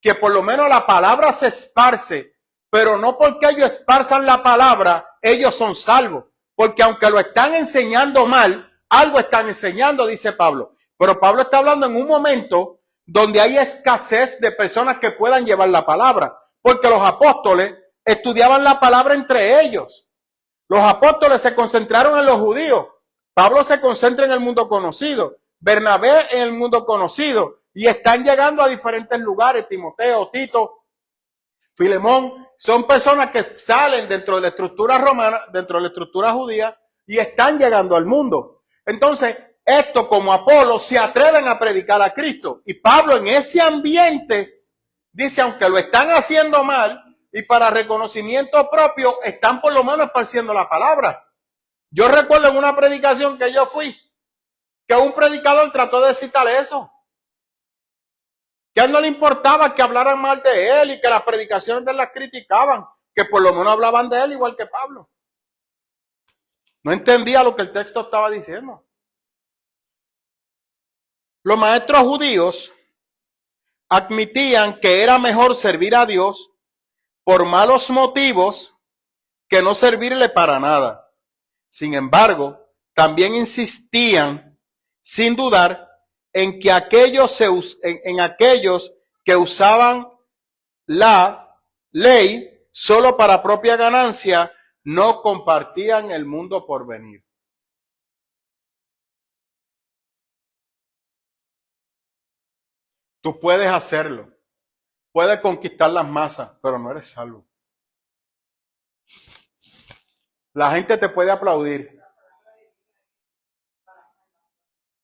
que por lo menos la palabra se esparce, pero no porque ellos esparzan la palabra, ellos son salvos. Porque aunque lo están enseñando mal, algo están enseñando, dice Pablo. Pero Pablo está hablando en un momento donde hay escasez de personas que puedan llevar la palabra. Porque los apóstoles estudiaban la palabra entre ellos. Los apóstoles se concentraron en los judíos. Pablo se concentra en el mundo conocido. Bernabé en el mundo conocido. Y están llegando a diferentes lugares. Timoteo, Tito, Filemón. Son personas que salen dentro de la estructura romana, dentro de la estructura judía, y están llegando al mundo. Entonces, esto como Apolo se atreven a predicar a Cristo. Y Pablo en ese ambiente dice, aunque lo están haciendo mal, y para reconocimiento propio, están por lo menos esparciendo la palabra. Yo recuerdo en una predicación que yo fui, que un predicador trató de citar eso. Que a él no le importaba que hablaran mal de él y que las predicaciones de él las criticaban, que por lo menos hablaban de él igual que Pablo. No entendía lo que el texto estaba diciendo. Los maestros judíos admitían que era mejor servir a Dios por malos motivos que no servirle para nada. Sin embargo, también insistían, sin dudar, en que aquellos que usaban la ley solo para propia ganancia no compartían el mundo por venir. Tú puedes hacerlo, puedes conquistar las masas, pero no eres salvo. La gente te puede aplaudir,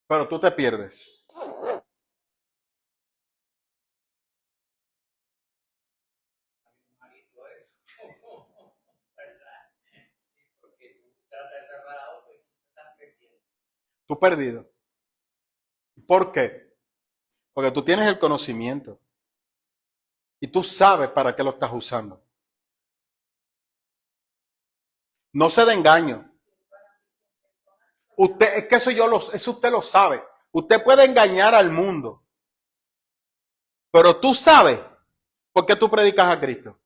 pero tú te pierdes. Tú perdido. ¿Por qué? Porque tú tienes el conocimiento y tú sabes para qué lo estás usando. No se dé engaño. Usted, es que eso usted lo sabe. Usted puede engañar al mundo. Pero tú sabes por qué tú predicas a Cristo.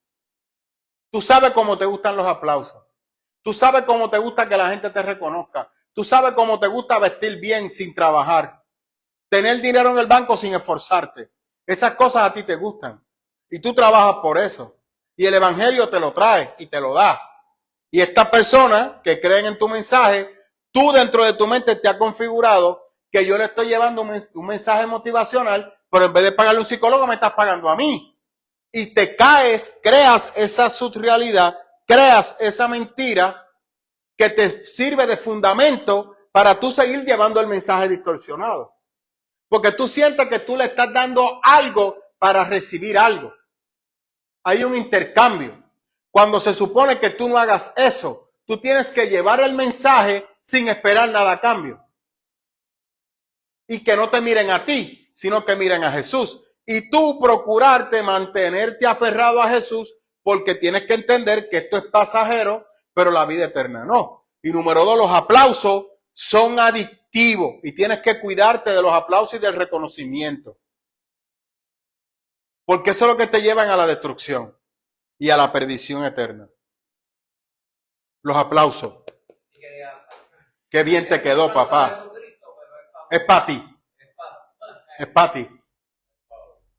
Tú sabes cómo te gustan los aplausos. Tú sabes cómo te gusta que la gente te reconozca. Tú sabes cómo te gusta vestir bien sin trabajar. Tener dinero en el banco sin esforzarte. Esas cosas a ti te gustan. Y tú trabajas por eso. Y el evangelio te lo trae y te lo da. Y estas personas que creen en tu mensaje, tú dentro de tu mente te has configurado que yo le estoy llevando un mensaje motivacional, pero en vez de pagarle a un psicólogo me estás pagando a mí. Y te caes, creas esa subrealidad, creas esa mentira que te sirve de fundamento para tú seguir llevando el mensaje distorsionado. Porque tú sientes que tú le estás dando algo para recibir algo. Hay un intercambio. Cuando se supone que tú no hagas eso, tú tienes que llevar el mensaje sin esperar nada a cambio. Y que no te miren a ti, sino que miren a Jesús. Y tú procurarte mantenerte aferrado a Jesús porque tienes que entender que esto es pasajero, pero la vida eterna no. Y número 2, los aplausos son adictivos y tienes que cuidarte de los aplausos y del reconocimiento. Porque eso es lo que te llevan a la destrucción y a la perdición eterna. Los aplausos. Qué bien te quedó, papá. Es para ti. Es para ti.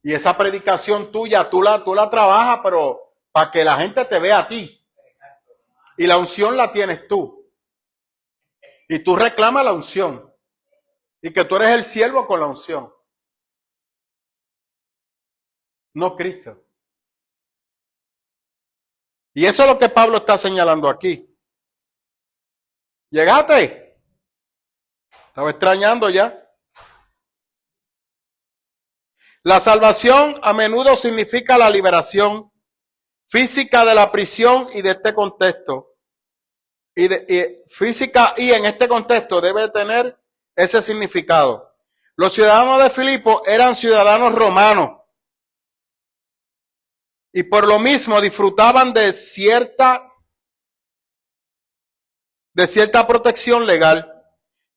Y esa predicación tuya, tú la trabajas, pero para que la gente te vea a ti. Y la unción la tienes tú. Y tú reclamas la unción. Y que tú eres el siervo con la unción. No Cristo. Y eso es lo que Pablo está señalando aquí. ¿Llegaste? Estaba extrañando ya. La salvación a menudo significa la liberación física de la prisión y de este contexto. Física y en este contexto debe tener ese significado. Los ciudadanos de Filipo eran ciudadanos romanos y por lo mismo disfrutaban de cierta protección legal.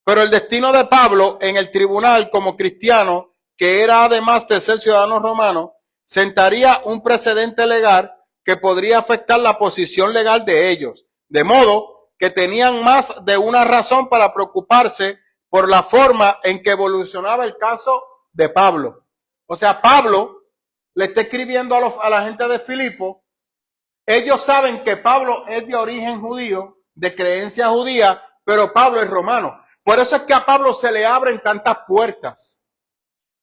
Pero el destino de Pablo en el tribunal como cristiano, que era además de ser ciudadano romano, sentaría un precedente legal que podría afectar la posición legal de ellos. De modo que tenían más de una razón para preocuparse por la forma en que evolucionaba el caso de Pablo. O sea, Pablo le está escribiendo a la gente de Filipo. Ellos saben que Pablo es de origen judío, de creencia judía, pero Pablo es romano. Por eso es que a Pablo se le abren tantas puertas.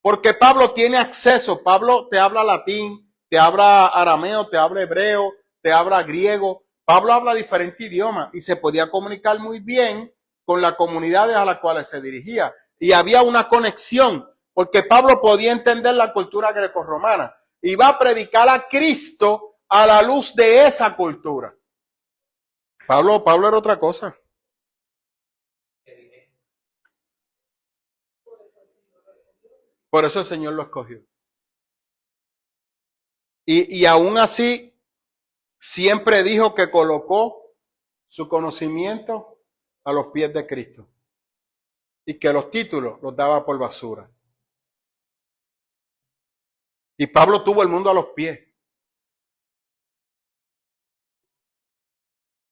Porque Pablo tiene acceso. Pablo te habla latín, te habla arameo, te habla hebreo, te habla griego. Pablo habla diferentes idiomas y se podía comunicar muy bien con las comunidades a las cuales se dirigía. Y había una conexión, porque Pablo podía entender la cultura grecorromana. Y va a predicar a Cristo a la luz de esa cultura. Pablo era otra cosa. Por eso el Señor lo escogió. Y aún así, siempre dijo que colocó su conocimiento a los pies de Cristo. Y que los títulos los daba por basura. Y Pablo tuvo el mundo a los pies.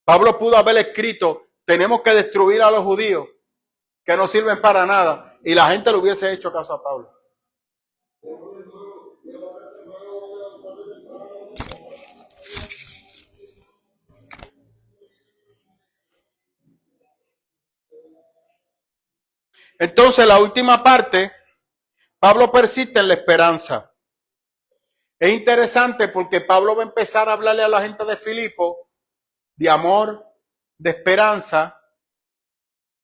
Pablo pudo haber escrito, tenemos que destruir a los judíos, que no sirven para nada. Y la gente le hubiese hecho caso a Pablo. Entonces, la última parte, Pablo persiste en la esperanza. Es interesante porque Pablo va a empezar a hablarle a la gente de Filipo de amor, de esperanza,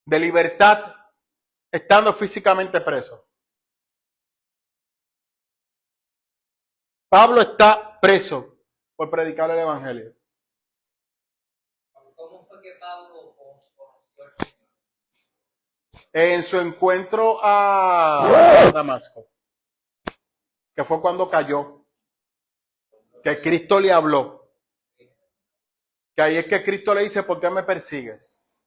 de libertad, estando físicamente preso. Pablo está preso por predicar el evangelio. ¿Cómo fue que Pablo conoció al Señor? En su encuentro a Damasco, que fue cuando cayó, que Cristo le habló, que ahí es que Cristo le dice, ¿por qué me persigues?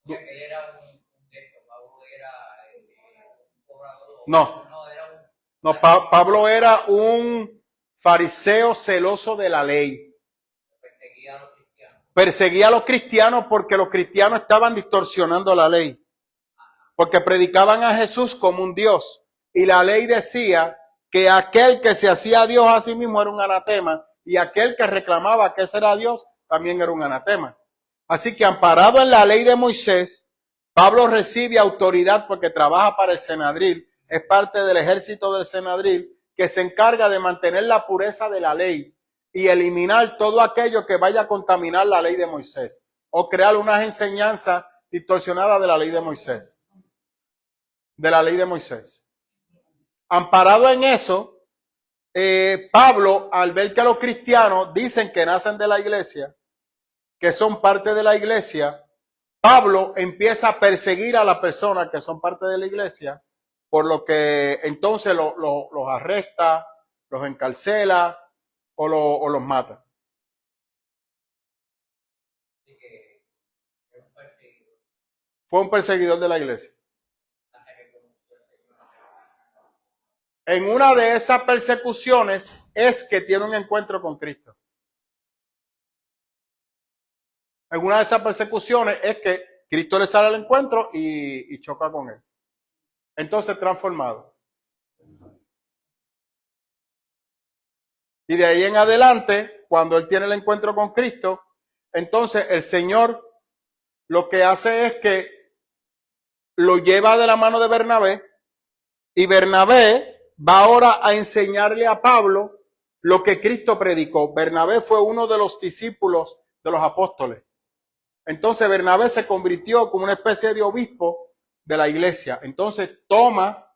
O sea, que él era un texto, Pablo era un cobrador. No, Pablo era un fariseo celoso de la ley. Perseguía a los cristianos. Perseguía a los cristianos porque los cristianos estaban distorsionando la ley. Porque predicaban a Jesús como un Dios. Y la ley decía que aquel que se hacía Dios a sí mismo era un anatema. Y aquel que reclamaba que ese era Dios también era un anatema. Así que amparado en la ley de Moisés, Pablo recibe autoridad porque trabaja para el Senadril. Es parte del ejército del Senadril que se encarga de mantener la pureza de la ley y eliminar todo aquello que vaya a contaminar la ley de Moisés o crear unas enseñanzas distorsionadas de la ley de Moisés. De la ley de Moisés. Amparado en eso, Pablo, al ver que los cristianos dicen que nacen de la iglesia, que son parte de la iglesia, Pablo empieza a perseguir a las personas que son parte de la iglesia, por lo que entonces los arresta, los encarcela o los mata. Así que es un perseguidor. Fue un perseguidor de la iglesia. En una de esas persecuciones es que tiene un encuentro con Cristo. En una de esas persecuciones es que Cristo le sale al encuentro y choca con él. Entonces transformado. Y de ahí en adelante, cuando él tiene el encuentro con Cristo, entonces el Señor lo que hace es que lo lleva de la mano de Bernabé, y Bernabé va ahora a enseñarle a Pablo lo que Cristo predicó. Bernabé fue uno de los discípulos de los apóstoles. Entonces Bernabé se convirtió como una especie de obispo de la iglesia. Entonces toma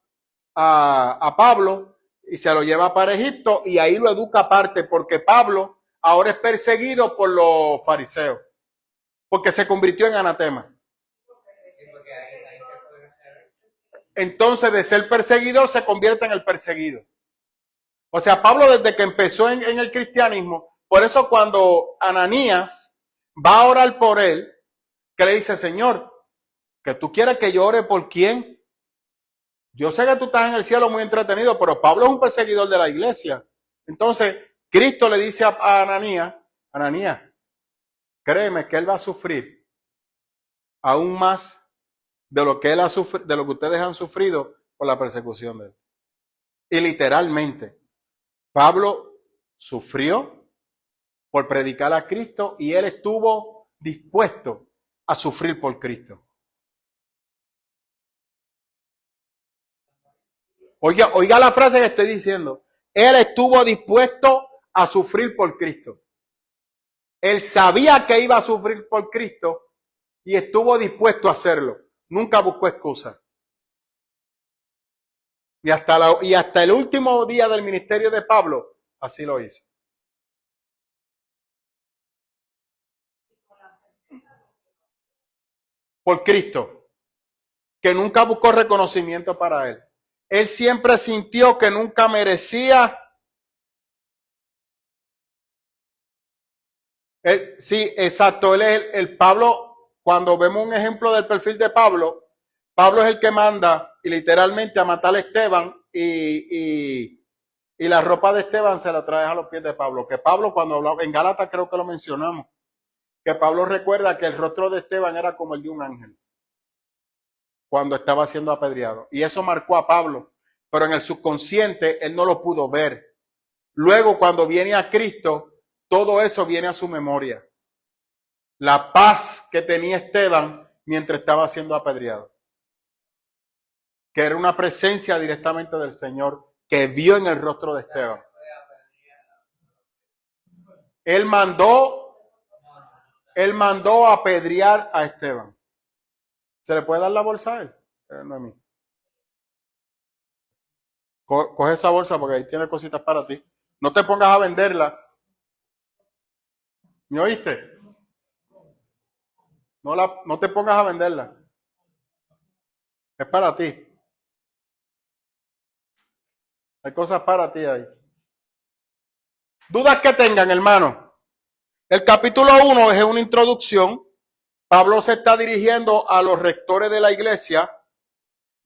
a Pablo y se lo lleva para Egipto, y ahí lo educa aparte, porque Pablo ahora es perseguido por los fariseos, porque se convirtió en anatema. Sí, porque ahí se puede hacer. Entonces de ser perseguidor se convierte en el perseguido. O sea, Pablo desde que empezó en el cristianismo, por eso cuando Ananías va a orar por él, que le dice, Señor, que tú quieres que yo ore por quién. Yo sé que tú estás en el cielo muy entretenido, pero Pablo es un perseguidor de la iglesia. Entonces, Cristo le dice a Ananías, Ananías, créeme que él va a sufrir aún más de lo que él ha sufrido, de lo que ustedes han sufrido por la persecución de él. Y literalmente, Pablo sufrió por predicar a Cristo, y él estuvo dispuesto a sufrir por Cristo. Oiga la frase que estoy diciendo. Él estuvo dispuesto a sufrir por Cristo. Él sabía que iba a sufrir por Cristo y estuvo dispuesto a hacerlo. Nunca buscó excusa. Y hasta el último día del ministerio de Pablo, así lo hizo. Por Cristo, que nunca buscó reconocimiento para él. Él siempre sintió que nunca merecía. Sí, exacto. Él es el Pablo. Cuando vemos un ejemplo del perfil de Pablo, Pablo es el que manda y literalmente a matar a Esteban, y la ropa de Esteban se la trae a los pies de Pablo. Que Pablo, cuando hablaba en Gálatas, creo que lo mencionamos, que Pablo recuerda que el rostro de Esteban era como el de un ángel cuando estaba siendo apedreado. Y eso marcó a Pablo, pero en el subconsciente él no lo pudo ver. Luego, cuando viene a Cristo, todo eso viene a su memoria. La paz que tenía Esteban mientras estaba siendo apedreado, que era una presencia directamente del Señor que vio en el rostro de Esteban. Él mandó a apedrear a Esteban. ¿Se le puede dar la bolsa a él? No a mí. Coge esa bolsa porque ahí tiene cositas para ti. No te pongas a venderla. ¿Me oíste? No te pongas a venderla. Es para ti. Hay cosas para ti ahí. Dudas que tengan, hermano. El capítulo 1 es una introducción. Pablo se está dirigiendo a los rectores de la iglesia.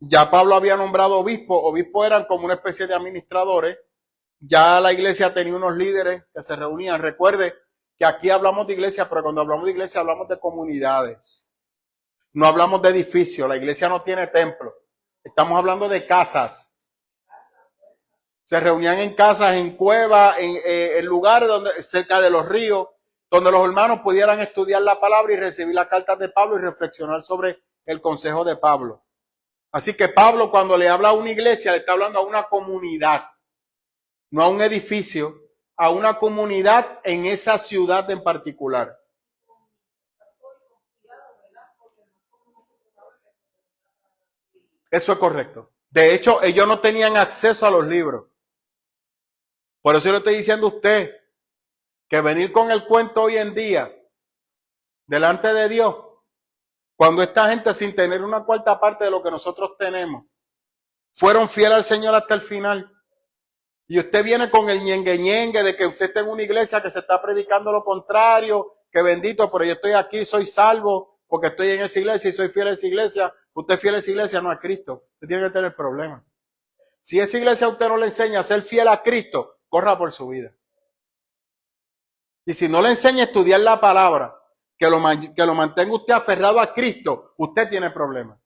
Ya Pablo había nombrado obispos. Obispos eran como una especie de administradores. Ya la iglesia tenía unos líderes que se reunían. Recuerde que aquí hablamos de iglesia, pero cuando hablamos de iglesia hablamos de comunidades. No hablamos de edificios. La iglesia no tiene templo. Estamos hablando de casas. Se reunían en casas, en cuevas, en lugares cerca de los ríos, donde los hermanos pudieran estudiar la palabra y recibir las cartas de Pablo y reflexionar sobre el consejo de Pablo. Así que Pablo, cuando le habla a una iglesia, le está hablando a una comunidad, no a un edificio, a una comunidad en esa ciudad en particular. Eso es correcto. De hecho, ellos no tenían acceso a los libros. Por eso le estoy diciendo a usted que venir con el cuento hoy en día delante de Dios, cuando esta gente, sin tener una cuarta parte de lo que nosotros tenemos, fueron fieles al Señor hasta el final, y usted viene con el ñengue de que usted está en una iglesia que se está predicando lo contrario, que bendito, pero yo estoy aquí, soy salvo porque estoy en esa iglesia y soy fiel a esa iglesia. Usted es fiel a esa iglesia, no a Cristo. Usted tiene que tener problemas. Si esa iglesia a usted no le enseña a ser fiel a Cristo, corra por su vida. Y si no le enseña a estudiar la palabra, que lo mantenga usted aferrado a Cristo, usted tiene problemas.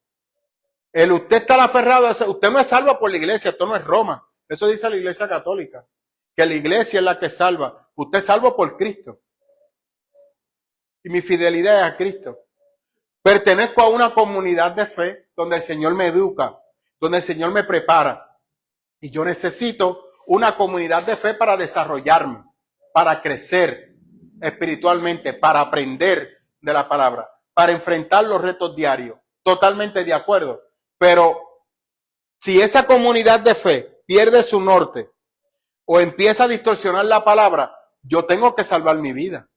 Usted está aferrado, usted no es salvo por la iglesia, esto no es Roma. Eso dice la iglesia católica. que la iglesia es la que salva. Usted es salvo por Cristo. Y mi fidelidad es a Cristo. Pertenezco a una comunidad de fe donde el Señor me educa, donde el Señor me prepara. Y yo necesito una comunidad de fe para desarrollarme, para crecer espiritualmente, para aprender de la palabra, para enfrentar los retos diarios. Totalmente de acuerdo. Pero si esa comunidad de fe pierde su norte o empieza a distorsionar la palabra, yo tengo que salvar mi vida.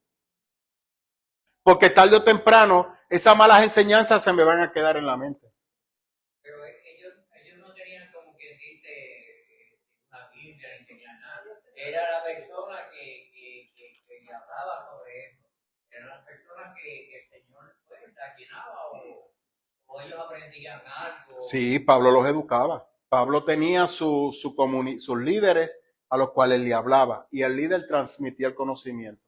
Porque tarde o temprano esas malas enseñanzas se me van a quedar en la mente. Pero ellos no tenían como quien dice una Biblia ni tenían nada. Era la persona que le hablaba sobre eso. Eran las personas que el Señor pues, la llenaba o ellos aprendían algo. Sí, Pablo los educaba. Pablo tenía sus líderes a los cuales le hablaba y el líder transmitía el conocimiento.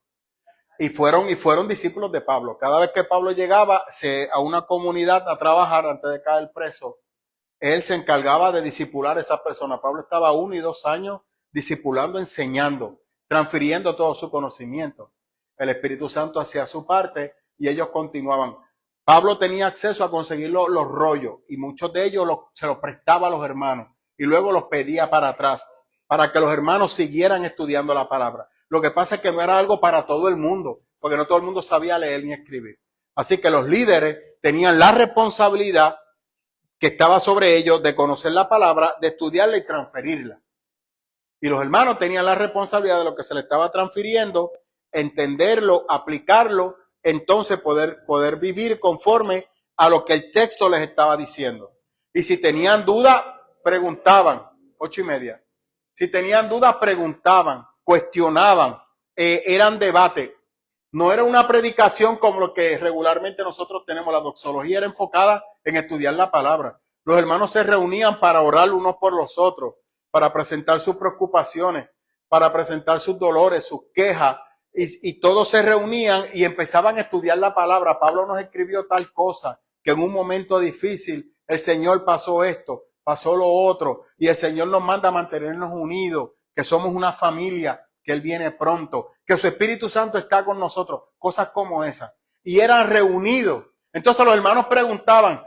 Y fueron discípulos de Pablo. Cada vez que Pablo llegaba a una comunidad a trabajar antes de caer preso, él se encargaba de discipular a esas personas. Pablo estaba 1 y 2 años discipulando, enseñando, transfiriendo todo su conocimiento. El Espíritu Santo hacía su parte y ellos continuaban. Pablo tenía acceso a conseguir los rollos y muchos de ellos se los prestaba a los hermanos y luego los pedía para atrás para que los hermanos siguieran estudiando la palabra. Lo que pasa es que no era algo para todo el mundo, porque no todo el mundo sabía leer ni escribir. Así que los líderes tenían la responsabilidad que estaba sobre ellos de conocer la palabra, de estudiarla y transferirla. Y los hermanos tenían la responsabilidad de lo que se les estaba transfiriendo, entenderlo, aplicarlo, entonces poder vivir conforme a lo que el texto les estaba diciendo. Y si tenían duda, preguntaban. 8:30. Si tenían dudas, preguntaban, cuestionaban, eran debate. No era una predicación como lo que regularmente nosotros tenemos. La doxología era enfocada en estudiar la palabra. Los hermanos se reunían para orar unos por los otros, para presentar sus preocupaciones, para presentar sus dolores, sus quejas, y todos se reunían y empezaban a estudiar la palabra. Pablo nos escribió tal cosa, que en un momento difícil el Señor pasó esto, pasó lo otro, y el Señor nos manda a mantenernos unidos, que somos una familia, que Él viene pronto, que su Espíritu Santo está con nosotros, cosas como esas. Y eran reunidos. Entonces los hermanos preguntaban,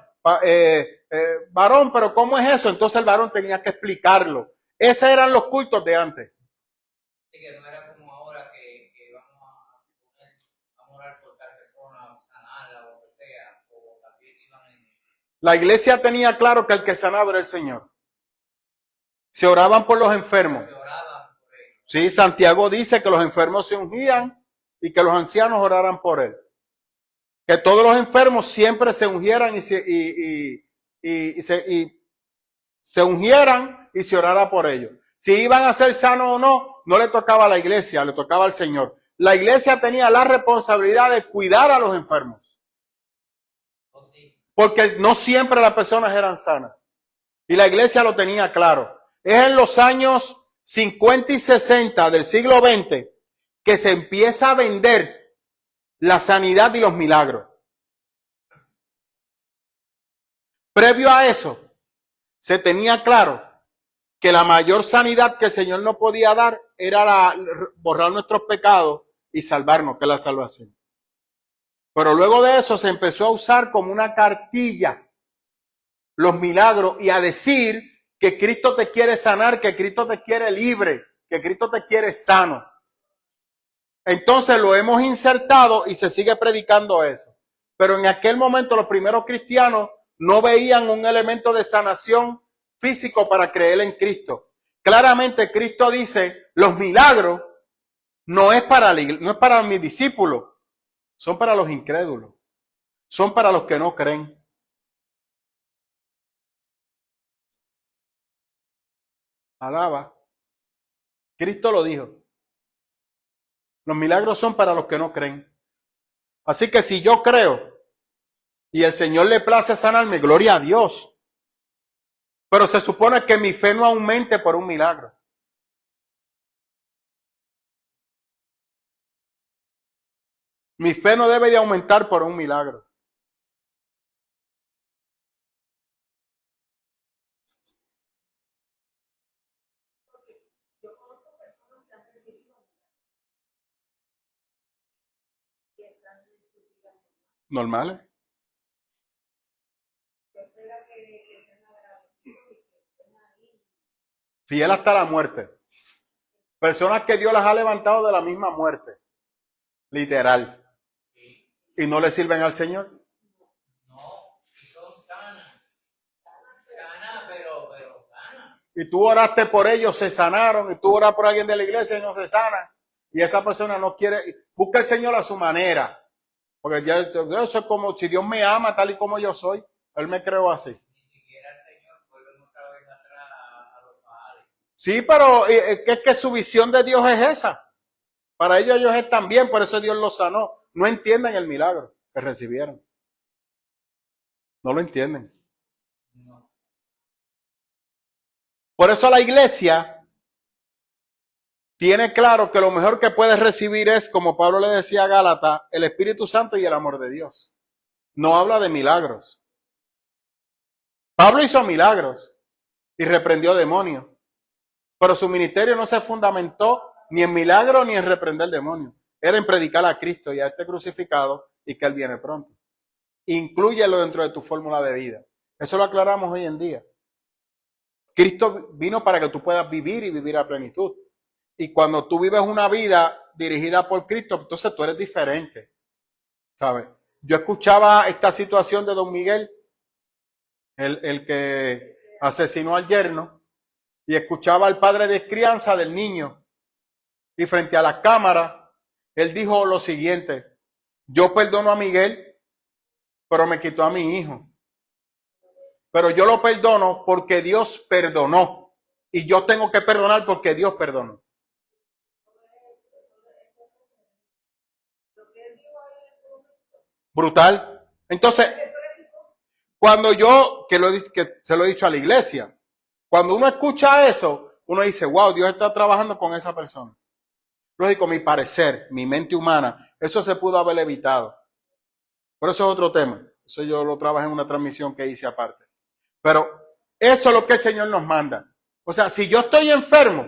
varón, pero ¿cómo es eso? Entonces el varón tenía que explicarlo. Esos eran los cultos de antes. Sí, que no era como ahora que vamos a orar por tal persona, sanarla o lo que sea, o también iban en... La iglesia tenía claro que el que sanaba era el Señor. Se oraban por los enfermos. Sí, Santiago dice que los enfermos se ungían y que los ancianos oraran por él. Que todos los enfermos siempre se ungieran y se ungieran y se orara por ellos. Si iban a ser sanos o no, no le tocaba a la iglesia, le tocaba al Señor. La iglesia tenía la responsabilidad de cuidar a los enfermos. Porque no siempre las personas eran sanas. Y la iglesia lo tenía claro. Es en los años 50 y 60 del siglo XX que se empieza a vender la sanidad y los milagros. Previo a eso, se tenía claro que la mayor sanidad que el Señor nos podía dar era borrar nuestros pecados y salvarnos, que es la salvación. Pero luego de eso se empezó a usar como una cartilla los milagros y a decir que Cristo te quiere sanar, que Cristo te quiere libre, que Cristo te quiere sano. Entonces lo hemos insertado y se sigue predicando eso. Pero en aquel momento los primeros cristianos no veían un elemento de sanación físico para creer en Cristo. Claramente Cristo dice, los milagros no es para mis discípulos, son para los incrédulos, son para los que no creen. Alaba. Cristo lo dijo. Los milagros son para los que no creen. Así que si yo creo y el Señor le place sanarme, gloria a Dios. Pero se supone que mi fe no aumente por un milagro. Mi fe no debe de aumentar por un milagro. Yo conozco personas que han normales. Fiel hasta la muerte. Personas que Dios las ha levantado de la misma muerte. Literal. Y no le sirven al Señor. No, y son sanas. Sanas, pero sanas. Y tú oraste por ellos, se sanaron. Y tú oras por alguien de la iglesia y no se sana. Y esa persona no quiere. Busca al Señor a su manera. Porque yo eso es como si Dios me ama tal y como yo soy. Él me creó así. Ni siquiera el Señor vuelve otra vez atrás a los Baales. Sí, pero es que su visión de Dios es esa. Para ellos están bien, por eso Dios los sanó. No entienden el milagro que recibieron. No lo entienden. No. Por eso la iglesia tiene claro que lo mejor que puede recibir es, como Pablo le decía a Gálatas, el Espíritu Santo y el amor de Dios. No habla de milagros. Pablo hizo milagros y reprendió demonios. Pero su ministerio no se fundamentó ni en milagro ni en reprender demonios. Era en predicar a Cristo y a este crucificado y que Él viene pronto. Inclúyelo dentro de tu fórmula de vida. Eso lo aclaramos hoy en día. Cristo vino para que tú puedas vivir y vivir a plenitud. Y cuando tú vives una vida dirigida por Cristo, entonces tú eres diferente. ¿Sabes? Yo escuchaba esta situación de Don Miguel, el que asesinó al yerno, y escuchaba al padre de crianza del niño. Y frente a la cámara, él dijo lo siguiente: yo perdono a Miguel, pero me quitó a mi hijo. Pero yo lo perdono porque Dios perdonó. Y yo tengo que perdonar porque Dios perdonó. Brutal. Entonces, cuando yo, que se lo he dicho a la iglesia, cuando uno escucha eso, uno dice, wow, Dios está trabajando con esa persona. Lógico, mi parecer, mi mente humana, eso se pudo haber evitado. Pero eso es otro tema. Eso yo lo trabajé en una transmisión que hice aparte. Pero eso es lo que el Señor nos manda. O sea, si yo estoy enfermo,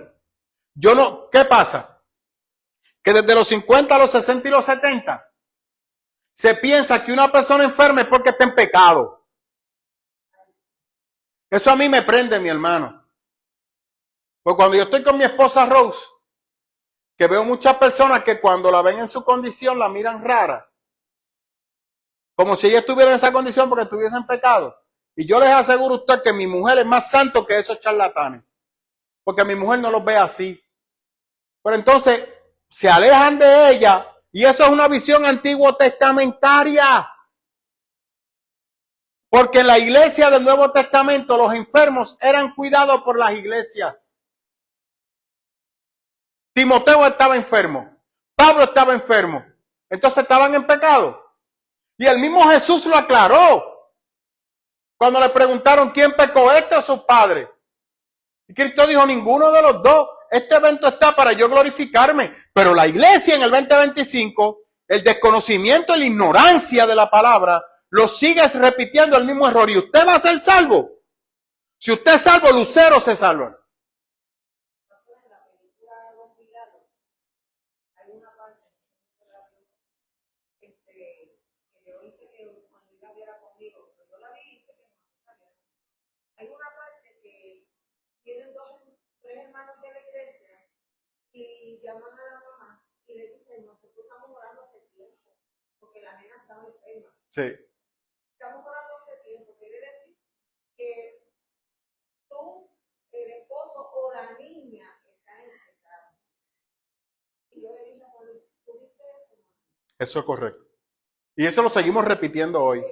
yo no, ¿qué pasa? Que desde los 50 a los 60 y los 70 se piensa que una persona enferma es porque está en pecado. Eso a mí me prende, mi hermano. Pues cuando yo estoy con mi esposa Rose, que veo muchas personas que cuando la ven en su condición la miran rara, como si ella estuviera en esa condición porque estuviese en pecado. Y yo les aseguro a usted que mi mujer es más santo que esos charlatanes, porque mi mujer no los ve así. Pero entonces se alejan de ella y eso es una visión antiguo testamentaria. Porque en la iglesia del Nuevo Testamento los enfermos eran cuidados por las iglesias. Timoteo estaba enfermo, Pablo estaba enfermo, entonces estaban en pecado. Y el mismo Jesús lo aclaró cuando le preguntaron quién pecó, o sus padres. Y Cristo dijo, ninguno de los dos. Este evento está para yo glorificarme. Pero la iglesia en el 2025, el desconocimiento y la ignorancia de la palabra, lo sigue repitiendo el mismo error. ¿Y usted va a ser salvo? Si usted es salvo, Lucero se salva. Hay una parte que tienen tres hermanos de la iglesia y llaman a la mamá y le dicen, nosotros estamos orando hace tiempo, porque la nena estaba enferma. Sí. Estamos orando hace tiempo, quiere decir que tú, el esposo o la niña está en el pecado. Y yo le dije, ¿tú viste eso? Eso es correcto. Y eso lo seguimos repitiendo hoy.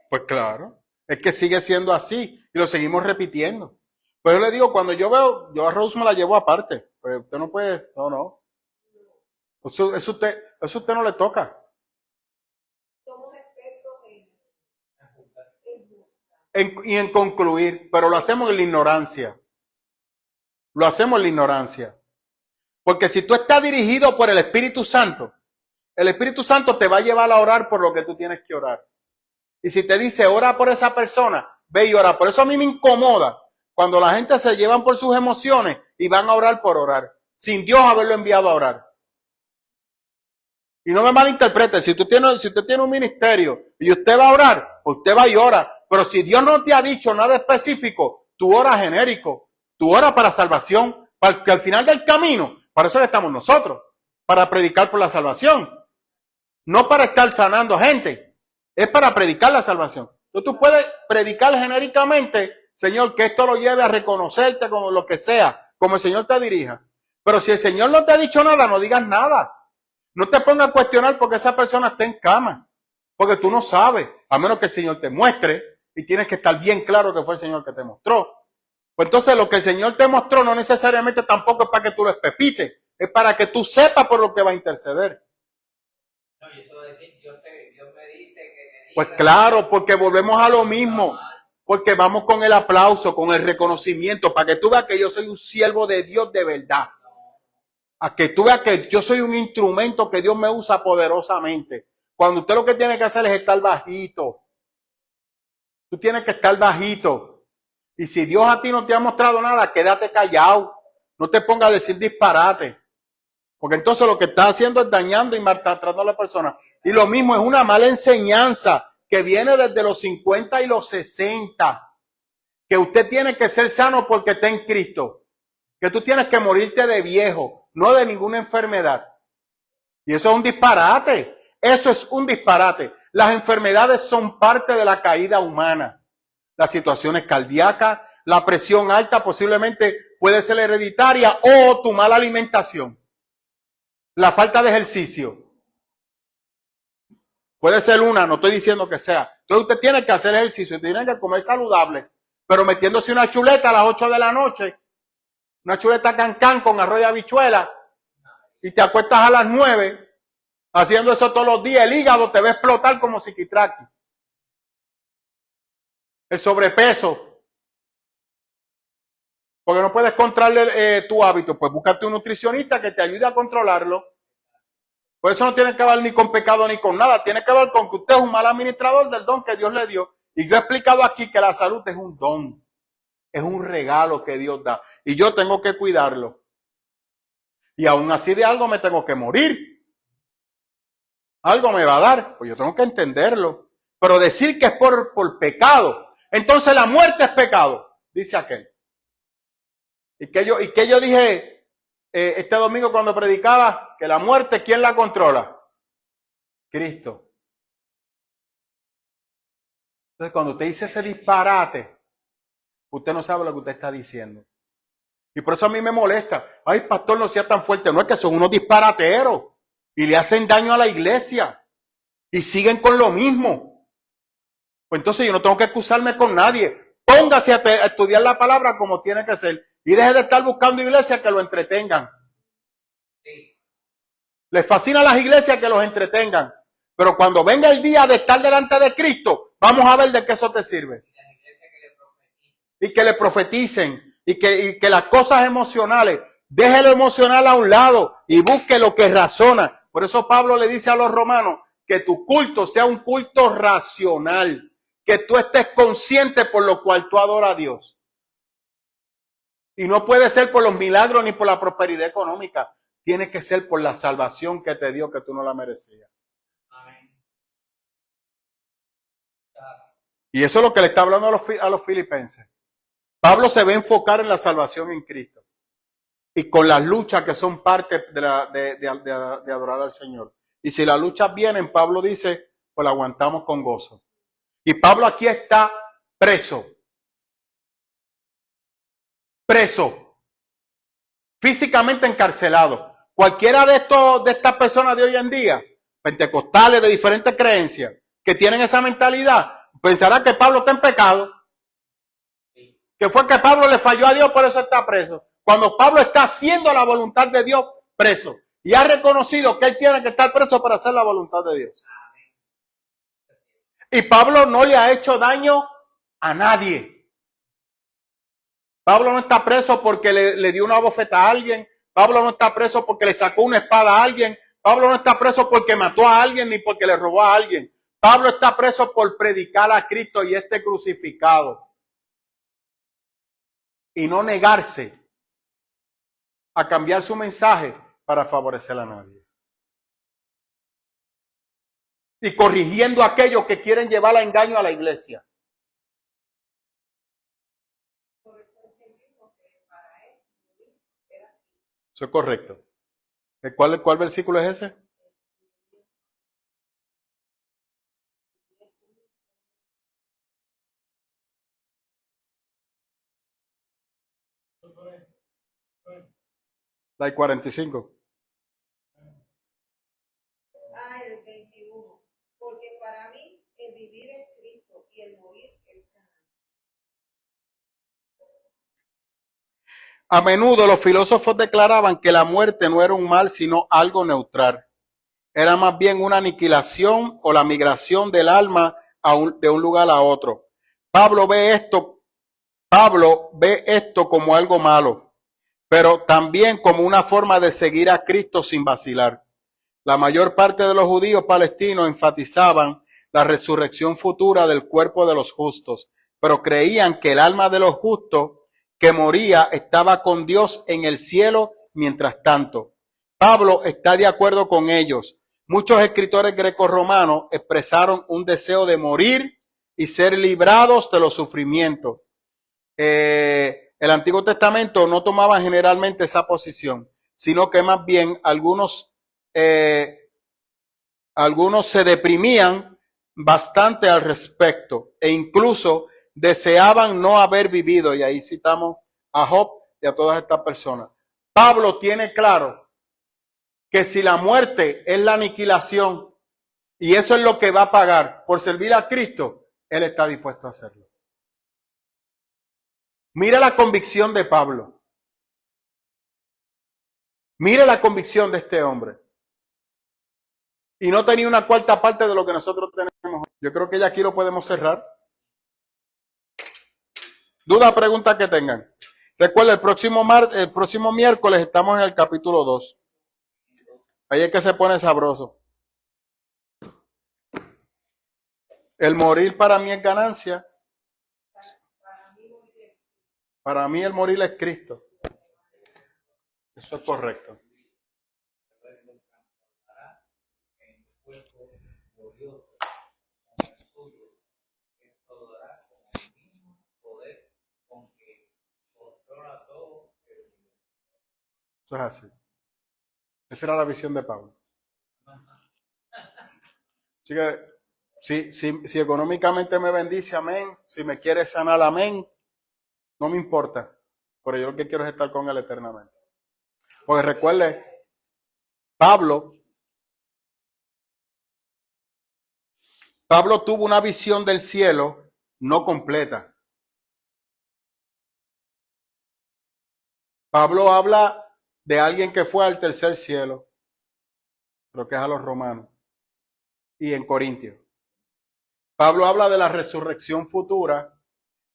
Pues claro, es que sigue siendo así y lo seguimos repitiendo. Pero yo le digo, cuando yo veo, yo a Rose me la llevo aparte. Pues usted no puede, no. Eso usted no le toca. Somos expertos Y en concluir, pero lo hacemos en la ignorancia. Lo hacemos en la ignorancia. Porque si tú estás dirigido por el Espíritu Santo, el Espíritu Santo te va a llevar a orar por lo que tú tienes que orar. Y si te dice, ora por esa persona, ve y ora. Por eso a mí me incomoda cuando la gente se llevan por sus emociones y van a orar por orar, sin Dios haberlo enviado a orar. Y no me malinterprete, si usted tiene un ministerio y usted va a orar, usted va y ora. Pero si Dios no te ha dicho nada específico, tú oras genérico, tú oras para salvación, para que al final del camino, para eso estamos nosotros, para predicar por la salvación. No para estar sanando gente, es para predicar la salvación. Entonces tú puedes predicar genéricamente, Señor, que esto lo lleve a reconocerte como lo que sea, como el Señor te dirija. Pero si el Señor no te ha dicho nada, no digas nada. No te pongas a cuestionar porque esa persona está en cama, porque tú no sabes, a menos que el Señor te muestre, y tienes que estar bien claro que fue el Señor que te mostró. Pues entonces lo que el Señor te mostró no necesariamente tampoco es para que tú lo espepites, es para que tú sepas por lo que va a interceder. No, y eso es decir, Dios me dice que me diga. Pues claro, porque volvemos a lo mismo, porque vamos con el aplauso, con el reconocimiento, para que tú veas que yo soy un siervo de Dios de verdad. A que tú veas que yo soy un instrumento que Dios me usa poderosamente. Cuando usted lo que tiene que hacer es estar bajito. Tú tienes que estar bajito. Y si Dios a ti no te ha mostrado nada, quédate callado. No te pongas a decir disparate. Porque entonces lo que estás haciendo es dañando y maltratando a la persona. Y lo mismo es una mala enseñanza que viene desde los 50 y los 60. Que usted tiene que ser sano porque está en Cristo. Que tú tienes que morirte de viejo, no de ninguna enfermedad. Y eso es un disparate. Eso es un disparate. Las enfermedades son parte de la caída humana. Las situaciones cardíacas, la presión alta posiblemente puede ser hereditaria o tu mala alimentación. La falta de ejercicio. Puede ser una, no estoy diciendo que sea. Entonces usted tiene que hacer ejercicio, tiene que comer saludable, pero metiéndose una chuleta a las 8 de la noche, una chuleta cancán con arroz y habichuela, y te acuestas a las 9, haciendo eso todos los días, el hígado te va a explotar como psiquitraqui. El sobrepeso. Porque no puedes controlar tu hábito, pues búscate un nutricionista que te ayude a controlarlo. Por eso no tiene que ver ni con pecado ni con nada, tiene que ver con que usted es un mal administrador del don que Dios le dio. Y yo he explicado aquí que la salud es un don, es un regalo que Dios da. Y yo tengo que cuidarlo. Y aún así de algo me tengo que morir. Algo me va a dar, pues yo tengo que entenderlo. Pero decir que es por pecado, entonces la muerte es pecado, dice aquel. Y que yo dije este domingo cuando predicaba, que la muerte, ¿quién la controla? Cristo. Entonces cuando usted dice ese disparate, usted no sabe lo que usted está diciendo. Y por eso a mí me molesta. Ay, pastor, no sea tan fuerte. No, es que son unos disparateros. Y le hacen daño a la iglesia. Y siguen con lo mismo. Pues entonces yo no tengo que excusarme con nadie. Póngase a estudiar la palabra como tiene que ser. Y deje de estar buscando iglesias que lo entretengan. Sí. Les fascina a las iglesias que los entretengan. Pero cuando venga el día de estar delante de Cristo, vamos a ver de qué eso te sirve. Y que le profeticen. Y que las cosas emocionales, deje lo emocional a un lado y busque lo que razona. Por eso Pablo le dice a los romanos que tu culto sea un culto racional, que tú estés consciente por lo cual tú adoras a Dios. Y no puede ser por los milagros ni por la prosperidad económica, tiene que ser por la salvación que te dio que tú no la merecías. Amén. Y eso es lo que le está hablando a los filipenses. Pablo se va a enfocar en la salvación en Cristo y con las luchas que son parte de adorar al Señor. Y si las luchas vienen, Pablo dice, pues la aguantamos con gozo. Y Pablo aquí está preso. Preso. Físicamente encarcelado. Cualquiera de estas personas de hoy en día, pentecostales de diferentes creencias, que tienen esa mentalidad, pensará que Pablo está en pecado. Que fue que Pablo le falló a Dios, por eso está preso. Cuando Pablo está haciendo la voluntad de Dios, preso. Y ha reconocido que él tiene que estar preso para hacer la voluntad de Dios. Y Pablo no le ha hecho daño a nadie. Pablo no está preso porque le dio una bofeta a alguien. Pablo no está preso porque le sacó una espada a alguien. Pablo no está preso porque mató a alguien ni porque le robó a alguien. Pablo está preso por predicar a Cristo y este crucificado. Y no negarse a cambiar su mensaje para favorecer a nadie. Y corrigiendo a aquellos que quieren llevar a engaño a la iglesia. Eso es correcto. ¿Cuál versículo es ese? La 45. El 21. Porque para mí el vivir es Cristo y el morir es ganancia. A menudo los filósofos declaraban que la muerte no era un mal, sino algo neutral. Era más bien una aniquilación o la migración del alma de un lugar a otro. Pablo ve esto como algo malo, pero también como una forma de seguir a Cristo sin vacilar. La mayor parte de los judíos palestinos enfatizaban la resurrección futura del cuerpo de los justos, pero creían que el alma de los justos que moría estaba con Dios en el cielo mientras tanto. Pablo está de acuerdo con ellos. Muchos escritores grecorromanos expresaron un deseo de morir y ser librados de los sufrimientos. El Antiguo Testamento no tomaba generalmente esa posición, sino que más bien algunos se deprimían bastante al respecto e incluso deseaban no haber vivido. Y ahí citamos a Job y a todas estas personas. Pablo tiene claro que si la muerte es la aniquilación y eso es lo que va a pagar por servir a Cristo, él está dispuesto a hacerlo. Mira la convicción de Pablo. Mira la convicción de este hombre. Y no tenía una cuarta parte de lo que nosotros tenemos. Yo creo que ya aquí lo podemos cerrar. Duda, pregunta que tengan. Recuerda, el próximo miércoles estamos en el capítulo 2. Ahí es que se pone sabroso. El morir para mí es ganancia. Para mí el morir es Cristo. Eso es correcto. Eso es así. Esa era la visión de Pablo. Así que si económicamente me bendice, amén. Si me quiere sanar, amén. No me importa. Pero yo lo que quiero es estar con él eternamente. Porque recuerde, Pablo tuvo una visión del cielo no completa. Pablo habla de alguien que fue al tercer cielo, creo que es a los romanos, y en Corintios. Pablo habla de la resurrección futura,